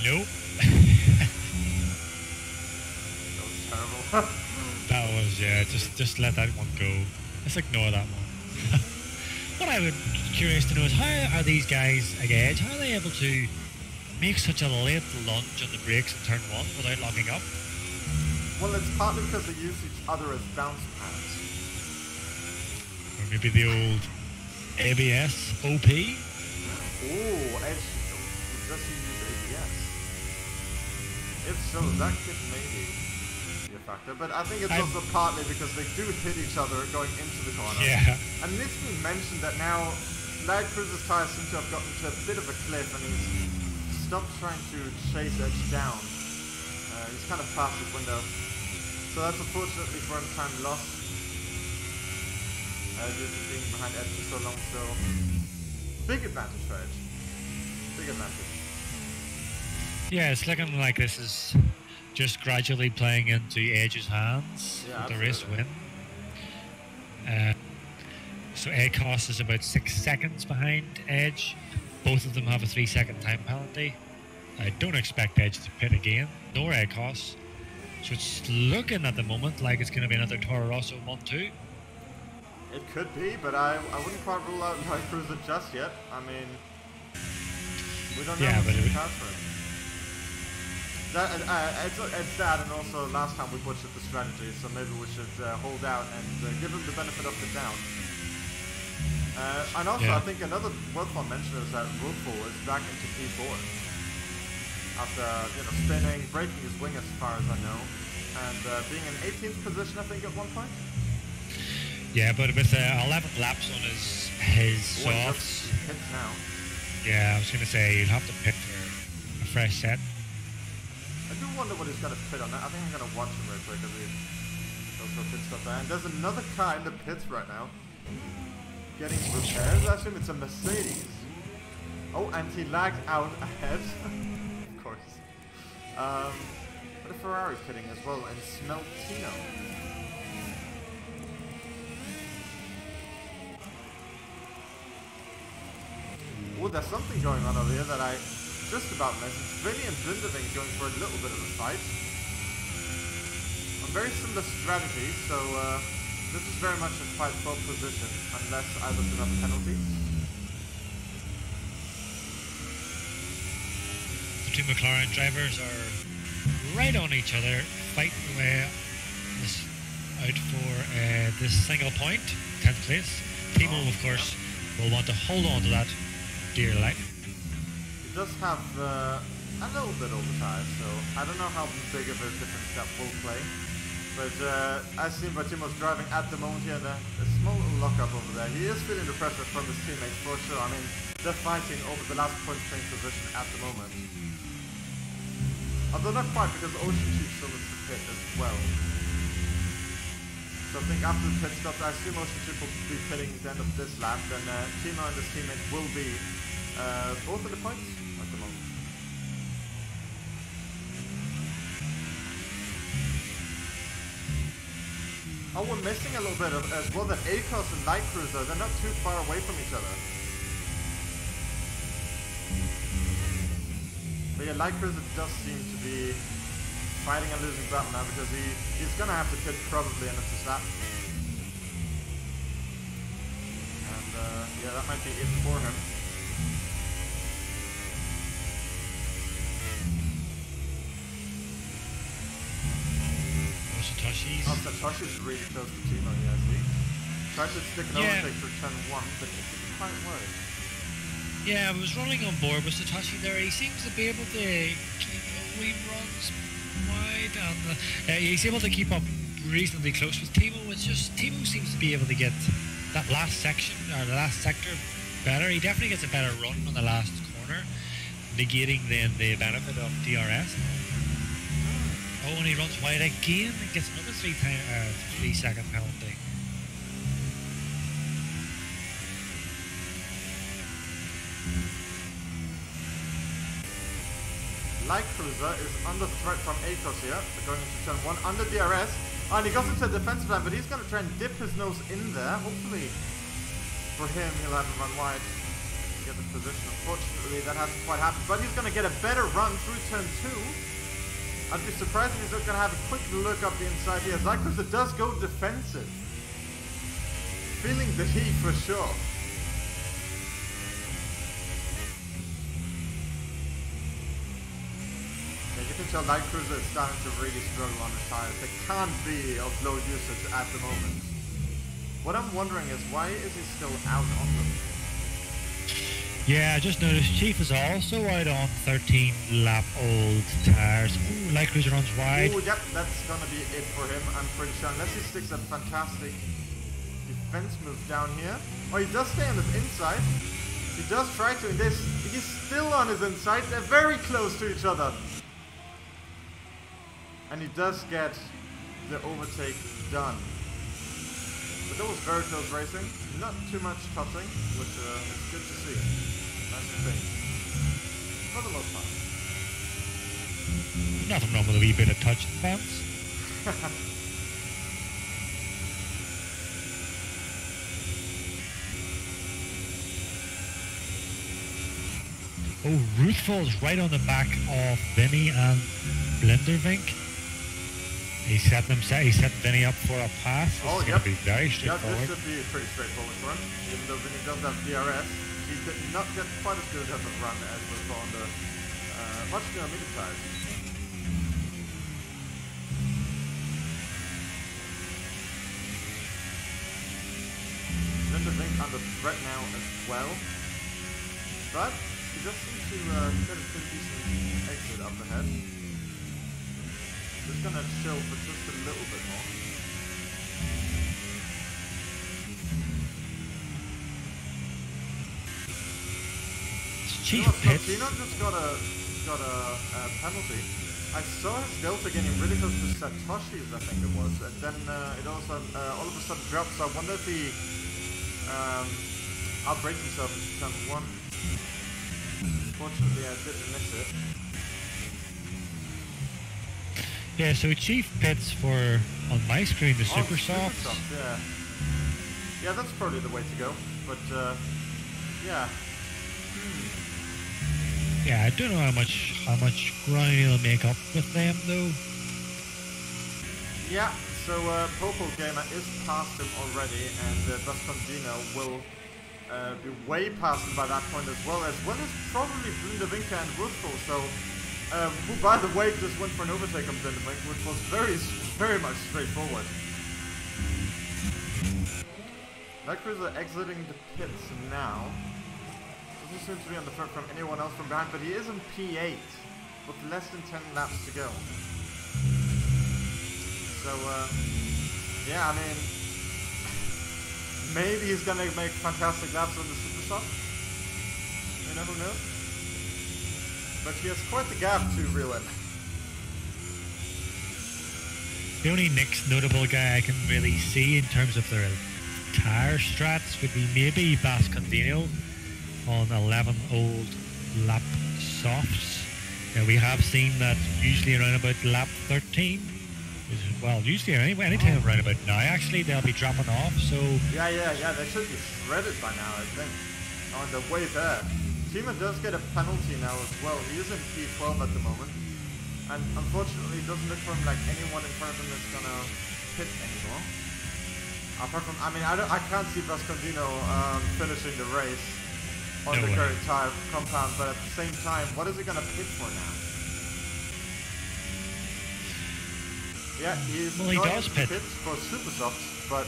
Nope. That was terrible. That was, just let that one go. Let's ignore that one. What I would be curious to know is how are these guys at Edge, how are they able to make such a late lunge on the brakes in turn 1 without locking up? Well, it's partly because they use each other as bounce pads. Or maybe the old ABS OP. Oh, Edge, does he use ABS? If so, that could maybe be a factor, but I think it's also partly because they do hit each other going into the corner. Yeah. And it needs to be mentioned that now Light Cruiser's tires seem to have gotten to a bit of a cliff, and he's stopped trying to chase Edge down. He's kind of past his window. So that's unfortunately for him time lost. Due to being behind Edge for so long, so big advantage for Edge. Big advantage. Yeah, it's looking like this is just gradually playing into Edge's hands with the race win. So ACOS is about 6 seconds behind Edge. Both of them have a 3-second time penalty. I don't expect Edge to pit again, nor ACOS. So it's looking at the moment like it's going to be another Toro Rosso 1-2. It could be, but I wouldn't quite rule out Light Cruiser just yet. I mean, we don't know what's in the cards for him. It's that, and also last time we butchered the strategy, so maybe we should hold out and give him the benefit of the doubt. And also, I think another worthwhile mention is that Wolfo is back into P4 after spinning, breaking his wing as far as I know, and being in 18th position, I think, at one point. Yeah, but with 11 laps on his softs. Pits now. Yeah, I was going to say you'd have to pit for a fresh set. I do wonder what he's going to pit on that. I think I'm going to watch him real quick as he goes for a pit stop there. And there's another car in the pits right now, getting repairs. I assume it's a Mercedes. Oh, and he lagged out ahead. Of course. But a Ferrari pitting as well, and Smeltino. Oh, there's something going on over here that I just about missed. It's Vinny and Blindeving going for a little bit of a fight. On very similar strategies, so this is very much a fight for position, unless either of them have penalties. The two McLaren drivers are right on each other, fighting away out for this single point, 10th place. Thimo, of course, will want to hold on to that dear life. He does have a little bit over tires, so I don't know how big of a difference that will play. But I see Timo's driving at the moment here, and a small little lock-up over there. He is feeling the pressure from his teammates for sure. I mean, they're fighting over the last point train position at the moment. Although not quite, because OceanChief still needs to pit as well. So I think after the pit stops, I assume OceanChief will be pitting at the end of this lap, then Thimo and his teammate will be both of the points at the moment. Oh, we're missing a little bit of as well that ACOS and Light Cruiser, they're not too far away from each other. But yeah, Light Cruiser does seem to be fighting a losing battle now, because he's gonna have to pit probably end of this lap. And yeah, that might be it for him. Satoshi's really close to Thimo, yeah, see? Tried to stick an overtake for turn 1, but it didn't quite work. Yeah, I was running on board with Satoshi there. He seems to be able to keep wee runs wide, and he's able to keep up reasonably close with Thimo. It's just Thimo seems to be able to get that last section, or the last sector, better. He definitely gets a better run on the last corner, negating then the benefit of DRS. Oh, and he runs wide again and gets another 3-second penalty. Light Cruiser is under threat from ACOS here. They're going into turn 1 under DRS. And he goes into a defensive line, but he's going to try and dip his nose in there. Hopefully, for him, he'll have to run wide to get the position. Unfortunately, that hasn't quite happened. But he's going to get a better run through turn 2. I'd be surprised if he's not going to have a quick look up the inside here. Light Cruiser does go defensive. Feeling the heat for sure. You can tell Light Cruiser is starting to really struggle on the tires. They can't be of low usage at the moment. What I'm wondering is, why is he still out on them? Yeah, I just noticed Chief is also out on 13 lap old tires. Ooh, Light Cruiser runs wide. Oh, yep, that's gonna be it for him, I'm pretty sure. Unless he sticks a fantastic defense move down here. Oh, he does stay on his inside. He does try to, and he's still on his inside. They're very close to each other. And he does get the overtake done. But that was very close racing. Not too much touching, which is good to see. Nice and clean. For the most part. Nothing wrong with a wee bit of touch and bounce. Oh, Ruth falls right on the back of Vinny and Blindervink. He's setting Vinny up for a pass. This is going to be very straightforward. Yeah, this should be pretty straightforward for him. Even though Vinny does have DRS, he did not get quite as good of a run as we saw on the much newer mini tires. Blindervink under threat now as well. But he does seem to get a pretty decent exit up ahead. Just gonna chill for just a little bit more. Chief pits. Tino just got a penalty. I saw his delta getting really close to Satoshi's, I think it was, and then it also all of a sudden dropped. So I wonder if he outbraked himself into turn 1. Fortunately, I didn't miss it. Yeah, so Chief pits for, on my screen, the Super Soft. Yeah. Yeah, that's probably the way to go. But, yeah. Yeah, I don't know how much ground he'll make up with them, though. Yeah, so Popo Gamer is past him already, and Bascondino will be way past him by that point as well as probably Blindervinka and Woodful. So, who, by the way, just went for an overtake on Blindervinka, which was very much straightforward. Light Cruiser exiting the pits now. Doesn't seem to be on the front from anyone else from behind, but he is in P8 with less than 10 laps to go. So, yeah, I mean, maybe he's gonna make fantastic laps on the Super Soft. You know, who knows? But he has quite the gap to reel in. The only next notable guy I can really see in terms of their tire strats would be maybe Bascondino on 11 old lap softs. Now we have seen that usually around about lap 13. Well, usually anytime around about now, actually, they'll be dropping off, so... Yeah, they should be shredded by now, I think. On the way there. Thimo does get a penalty now as well. He is in P12 at the moment. And unfortunately, it doesn't look for him like anyone in front of him is gonna pit anymore. Apart from, I mean, I can't see Bascondino finishing the race on the current tire compound, but at the same time, what is he gonna pit for now? Yeah, he does pit for Super Softs, but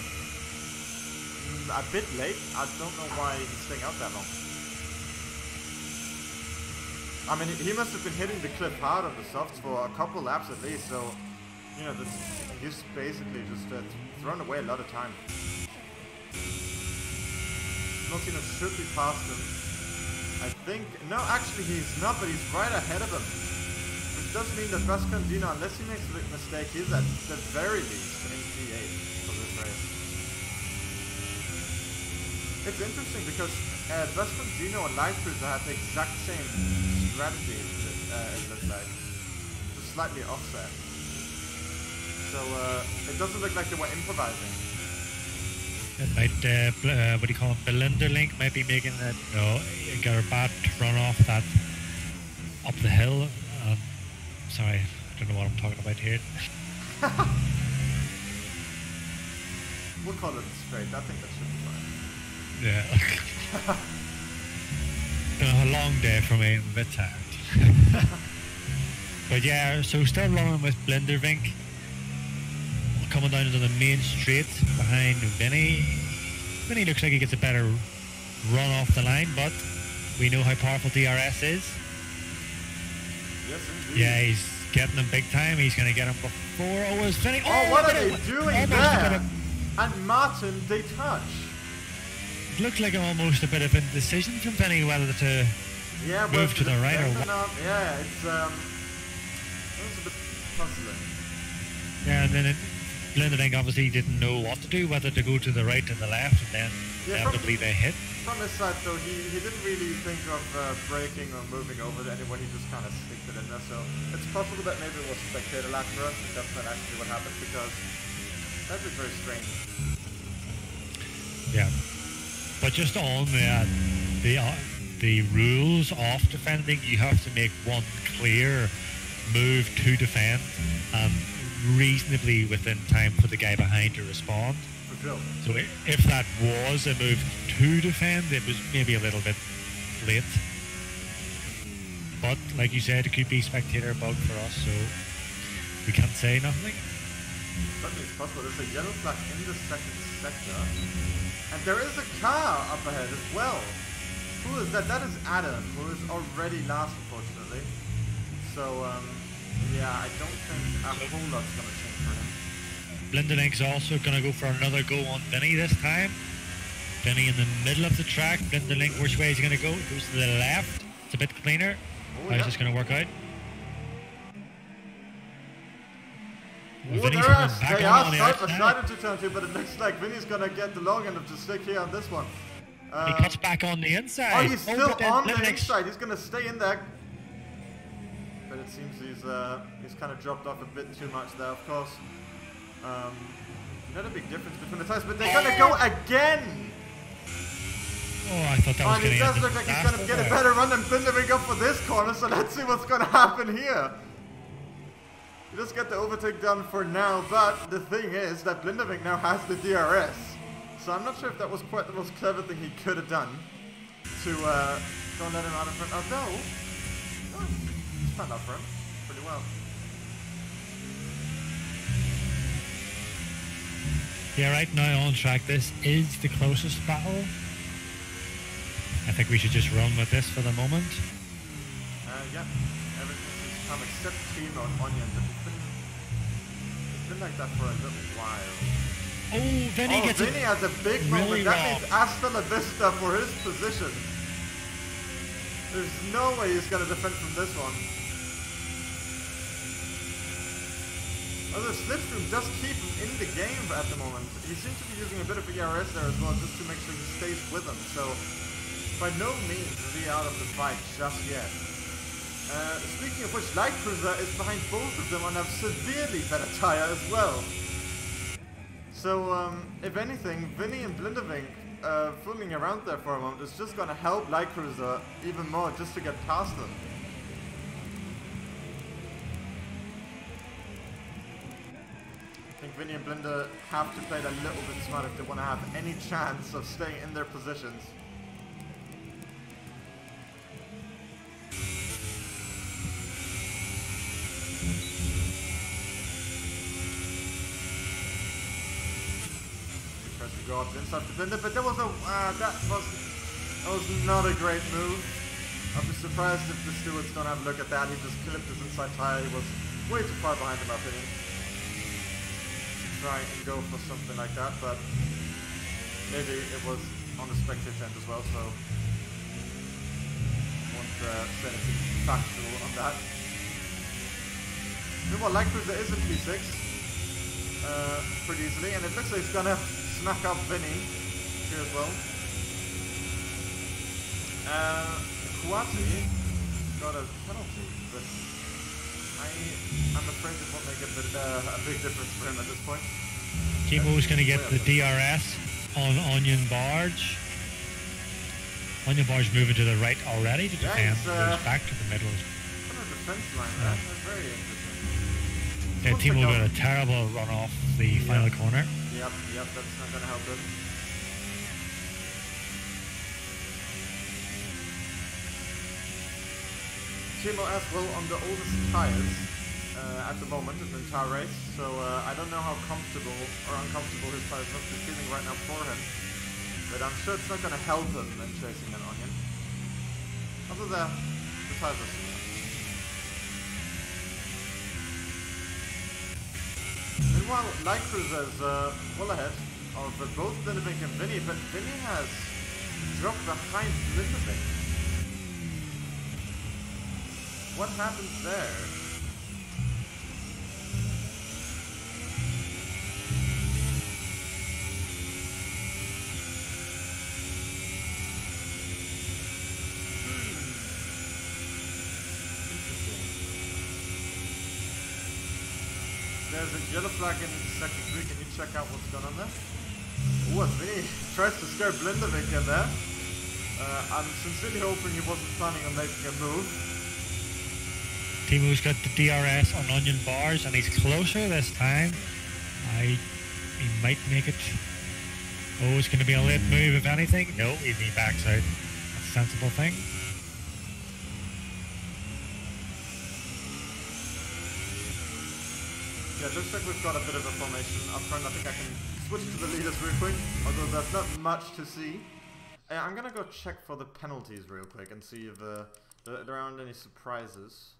a bit late. I don't know why he's staying out that long. I mean, he must have been hitting the cliff hard on the softs for a couple laps at least, so, you know, he's basically just thrown away a lot of time. Notino should be past him. I think, no, actually he's not, but he's right ahead of him. Which does mean that Bascondino, unless he makes a big mistake, he's at the very least in P8 for this race. It's interesting because Bascondino and Light Cruiser had the exact same strategy, it looks like. Just slightly offset. So it doesn't look like they were improvising. It might, what do you call it, Belinderlink might be making that, got a bad run off that up the hill. Sorry, I don't know what I'm talking about here. We'll call it straight, I think that should be fine. Yeah. Been a long day for me, I'm a bit tired. But yeah, so still running with Blindervink. Coming down into the main straight behind Vinny. Vinny looks like he gets a better run off the line, but We know how powerful DRS is. Yes, indeed. Yeah, he's getting them big time. He's going to get him before. Oh, it's Vinny. Oh, what are they doing there? And Martin, they touch. It looked like almost a bit of indecision from Vinny whether to move to the right or what. Yeah, it was a bit puzzling. Yeah, and then Blinderling obviously didn't know what to do, whether to go to the right or the left, and then inevitably they hit. From his side, though, he didn't really think of braking or moving over to anyone. He just kind of sticked it in there. So it's possible that maybe it was spectator lag for us, but that's not actually what happened, because that'd be very strange. Yeah, but just on the rules of defending, you have to make one clear move to defend, reasonably within time for the guy behind to respond. So if that was a move to defend, it was maybe a little bit late. But like you said, it could be spectator bug for us, so we can't say nothing. Certainly it's possible. There's a yellow flag in the second sector. And there is a car up ahead as well. Who is that? That is Adam, who is already last, unfortunately. So, yeah, I don't think a whole lot's going to change for him. Blinderlink's also going to go for another go on Vinny this time. Vinny in the middle of the track. Blinderlink, which way is he going to go? Goes to the left. It's a bit cleaner. How's this going to work out? Vinny's they are side by side into turn 2, but it looks like Vinny's going to get the long end of the stick here on this one. He cuts back on the inside. Oh, he's still on the inside. He's going to stay in there. But it seems he's kind of dropped off a bit too much there, of course. Not a big difference between the tires, but they're going to go again! Oh, I thought that was going to And it does look like he's going to get a better run than Blinderwing up for this corner, so let's see what's going to happen here. You just get the overtake done for now, but the thing is that Blinderwing now has the DRS. So I'm not sure if that was quite the most clever thing he could have done to don't let him out in front. Although, it's turned out for him pretty well. Yeah, right now on track, this is the closest battle. I think we should just run with this for the moment. Yeah, everything seems to come except Thimo and Onion, but it's been like that for a little while. Oh, Vinny gets Vinny has a big moment. That means hasta la vista for his position. There's no way he's going to defend from this one. Although Slipstream does keep him in the game at the moment. He seems to be using a bit of ERS there as well, just to make sure he stays with him. So, by no means is he out of the fight just yet. Speaking of which, Light Cruiser is behind both of them on a severely better tire as well. So, if anything, Vinny and Blinderwing fooling around there for a moment is just going to help Light Cruiser even more just to get past them. I think Vinny and Blinder have to play it a little bit smart if they want to have any chance of staying in their positions. He tries to go up inside the Blinder, but there was a that was not a great move. I'd be surprised if the stewards don't have a look at that. He just clipped his inside tire. He was way too far behind in my opinion. Try and go for something like that, but maybe it was on the spectator end as well, so won't say anything factual on that. Meanwhile, Light Cruiser is a P6 pretty easily, and it looks like he's gonna smack up Vinny here as well. Kuwati got a penalty, but I'm afraid it won't make a big difference for him at this point. Thimo's going to get the DRS on Onion Barge. Onion Barge moving to the right already to defend. Goes back to the middle. Kind of defense line, that's very interesting. Yeah, Thimo got a terrible run off the final corner. Yep, that's not going to help him. Thimo as well on the oldest tires at the moment in the entire race, so I don't know how comfortable or uncomfortable his tires must be feeling right now for him, but I'm sure it's not going to help him in chasing an Onion. Although the tires are similar. Meanwhile, Light Cruiser's well ahead of both Blindevink and Vinny, but Vinny has dropped behind Blindevink. What happens there? There's a yellow flag in sector 3. Can you check out what's going on there? Oh, Vinny tries to scare Blindevink in there. I'm sincerely hoping he wasn't planning on making a move. Thimo's got the DRS on onion bars and he's closer this time. He might make it. Oh, it's going to be a late move if anything. No, he backs out. That's a sensible thing. Yeah, it looks like we've got a bit of a formation up front. I think I can switch to the leaders real quick, although there's not much to see. I'm gonna go check for the penalties real quick and see if there aren't any surprises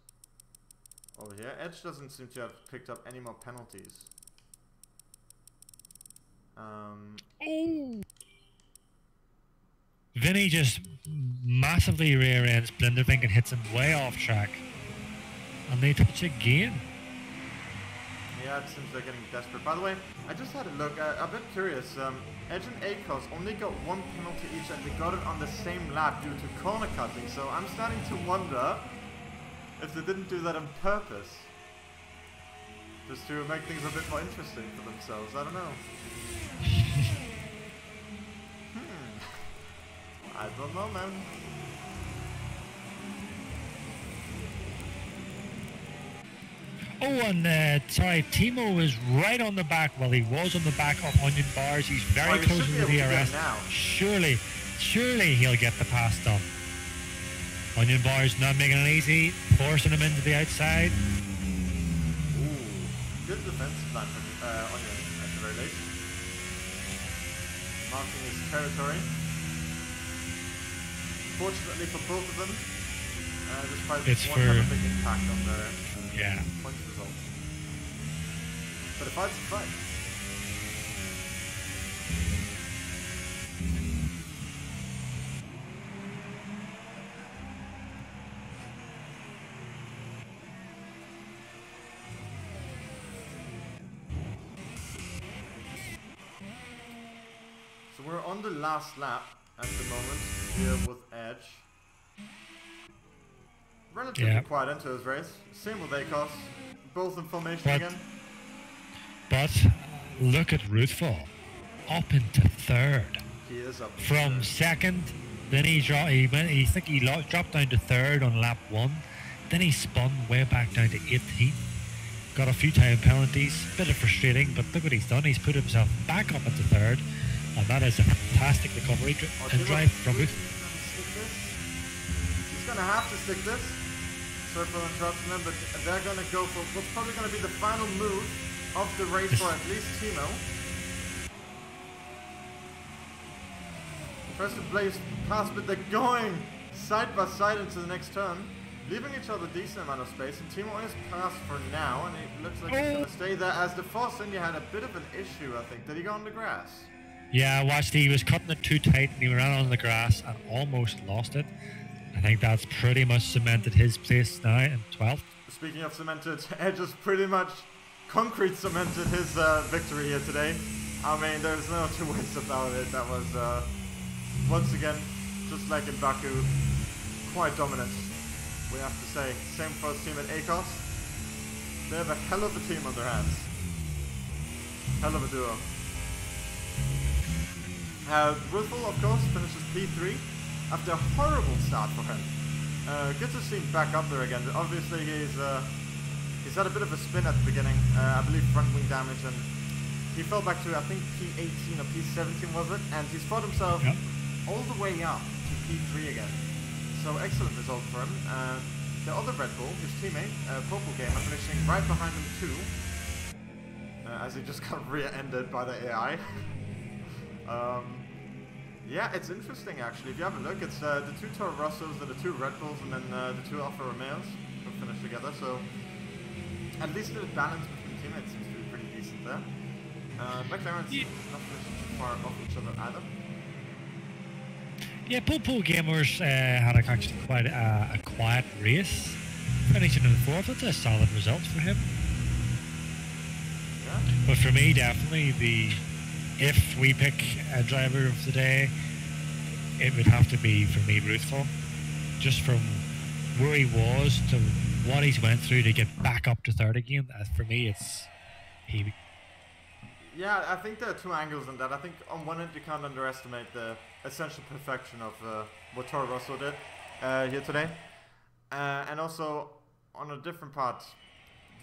over here. Edge doesn't seem to have picked up any more penalties. Oh! Vinny just massively rear ends Blindevink and hits him way off track. And they touch again. Yeah, it seems they're getting desperate. By the way, I just had a look. I'm a bit curious. Edge and ACOS only got one penalty each, and they got it on the same lap due to corner cutting. So I'm starting to wonder if they didn't do that on purpose, just to make things a bit more interesting for themselves. I don't know. I don't know, man. Oh, and sorry, Thimo was right on the back. Well, he was on the back of onion bars. He's very close to the DRS. Surely he'll get the pass done. Onion bars not making it easy, forcing him into the outside. Ooh, good defense plan from Onion at the very least. Marking his territory. Fortunately for both of them, despite one have a big impact on their points result. But a fight's a fight. So we're on the last lap at the moment here with Edge. Relatively quiet into his race. Same with ACOS. Both in formation again. But look at Ruthful. Up into third. He is up from third. Second. Then he dropped down to third on lap 1. Then he spun way back down to 18th. Got a few time penalties. Bit of frustrating, but look what he's done. He's put himself back up into third. And that is a fantastic recovery and drive from Ruth. He's going to have to stick this. Sorry for interrupting them, but they're going to go for what's probably going to be the final move of the race for at least Thimo. Tries to blaze past, but they're going side by side into the next turn, leaving each other a decent amount of space. And Thimo is passed for now, and it looks like he's going to stay there. As the Force India had a bit of an issue, I think. Did he go on the grass? Yeah, I watched. He was cutting it too tight, and he ran on the grass and almost lost it. I think that's pretty much cemented his place now in 12th. Speaking of cemented, Edge has pretty much concrete cemented his victory here today. I mean, there's no two ways about it. That was, once again, just like in Baku, quite dominant, we have to say. Same for his team at ACOS. They have a hell of a team on their hands. Hell of a duo. Ruthful, of course, finishes P3 after a horrible start for him. Good to see him back up there again. Obviously, he's had a bit of a spin at the beginning. I believe front wing damage, and he fell back to, I think, P18 or P17 was it? And he's fought himself all the way up to P3 again. So excellent result for him. The other Red Bull, his teammate, Purple Gamer, finishing right behind him too, as he just got rear-ended by the AI. Yeah, it's interesting actually. If you have a look, it's the 2 Toro Rossos, the 2 Red Bulls, and then the 2 Alfa Romeos who finished together. So at least the balance between teammates seems to be pretty decent there. McLaren's not finishing too far off each other either. Yeah, Pool Gamers had actually quite a quiet race, finishing in 4th. That's a solid result for him. Yeah. But for me, definitely if we pick a driver of the day, it would have to be, for me, Ruthful. Just from where he was to what he's went through to get back up to 3rd again, for me, it's he. Yeah, I think there are 2 angles in that. I think on one end you can't underestimate the essential perfection of what Toro Rosso did here today. And also, on a different part,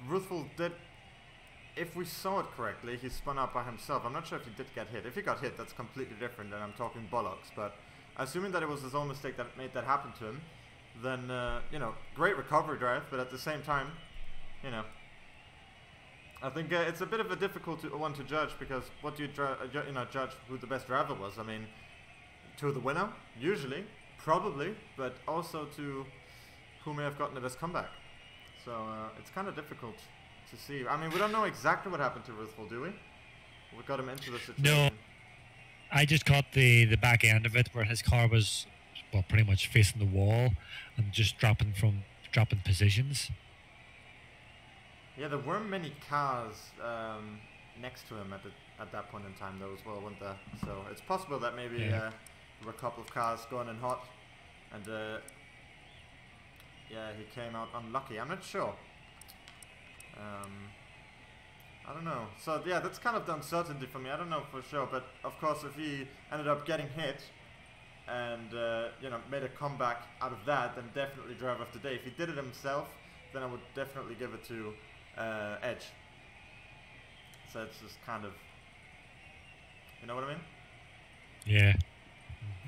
Ruthful did, if we saw it correctly, he spun out by himself. I'm not sure if he did get hit. If he got hit, that's completely different, and I'm talking bollocks. But assuming that it was his own mistake that made that happen to him, then, you know, great recovery drive, but at the same time, you know, I think it's a bit of a difficult one to judge, because what do you judge who the best driver was? I mean, to the winner, usually, probably, but also to who may have gotten the best comeback. So it's kind of difficult to see. I mean, we don't know exactly what happened to Ruthful, do we? We got him into the situation. No, I just caught the back end of it where his car was, well, pretty much facing the wall and just dropping positions. Yeah, there weren't many cars next to him at that point in time, though, as well, weren't there? So it's possible that maybe there were a couple of cars going in hot, and yeah, he came out unlucky. I'm not sure. I don't know. So yeah, that's kind of the uncertainty for me. I don't know for sure, but of course, if he ended up getting hit and you know, made a comeback out of that, then definitely driver of the day. If he did it himself, then I would definitely give it to Edge. So it's just kind of, you know what I mean? Yeah,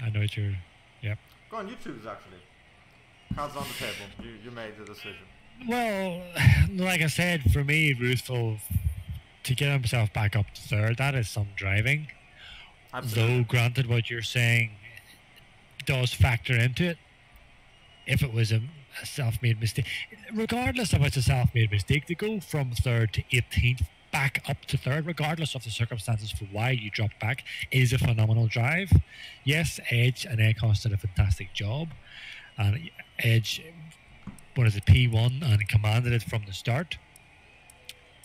I know what you're. Yep. Go on YouTube's actually. Cards on the table. You made the decision. Well, like I said, for me, Ruthful, to get himself back up to 3rd, that is some driving. Absolutely. Though, granted, what you're saying does factor into it. If it was a self-made mistake, regardless of it's a self-made mistake, to go from 3rd to 18th back up to 3rd, regardless of the circumstances for why you dropped back, is a phenomenal drive. Yes, Edge and Ecos did a fantastic job, and Edge, what is it, P1, and commanded it from the start.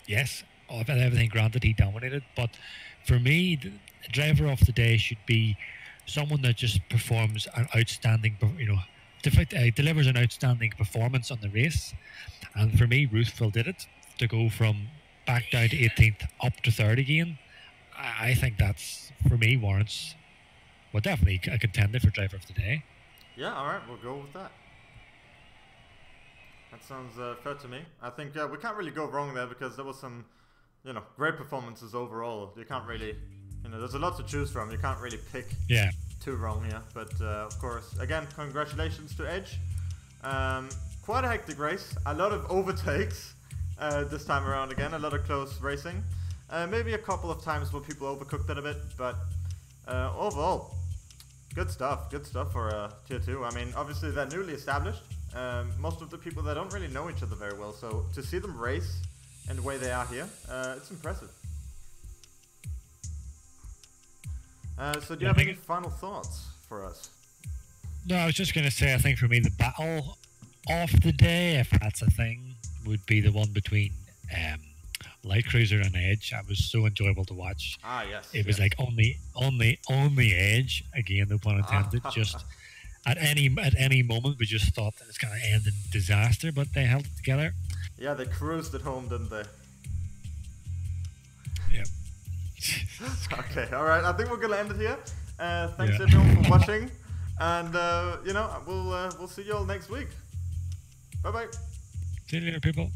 Yes, of everything granted, he dominated, but for me, the driver of the day should be someone that just performs an outstanding, you know, delivers an outstanding performance on the race. And for me, Ruthful did it, to go from back down to 18th up to 3rd again. I think that's, for me, warrants, well, definitely a contender for driver of the day. Yeah, alright, we'll go with that. That sounds fair to me. I think we can't really go wrong there, because there was some, you know, great performances overall. You can't really, you know, there's a lot to choose from. You can't really pick too wrong here. But of course, again, congratulations to Edge. Quite a hectic race. A lot of overtakes this time around again. A lot of close racing. Maybe a couple of times where people overcooked it a bit. But overall, good stuff. Good stuff for Tier 2. I mean, obviously they're newly established. Most of the people, they don't really know each other very well. So to see them race and the way they are here, it's impressive. So do you have any final thoughts for us? No, I was just going to say, I think for me, the battle of the day, if that's a thing, would be the one between Light Cruiser and Edge. It was so enjoyable to watch. Ah, yes. It was like only Edge, again, no pun intended, just at any moment we just thought that it's going to end in disaster, but they held it together. Yeah, they cruised at home, didn't they? Yep. Okay, alright, I think we're going to end it here. Thanks everyone for watching, and you know, we'll see you all next week. Bye bye. See you later, people.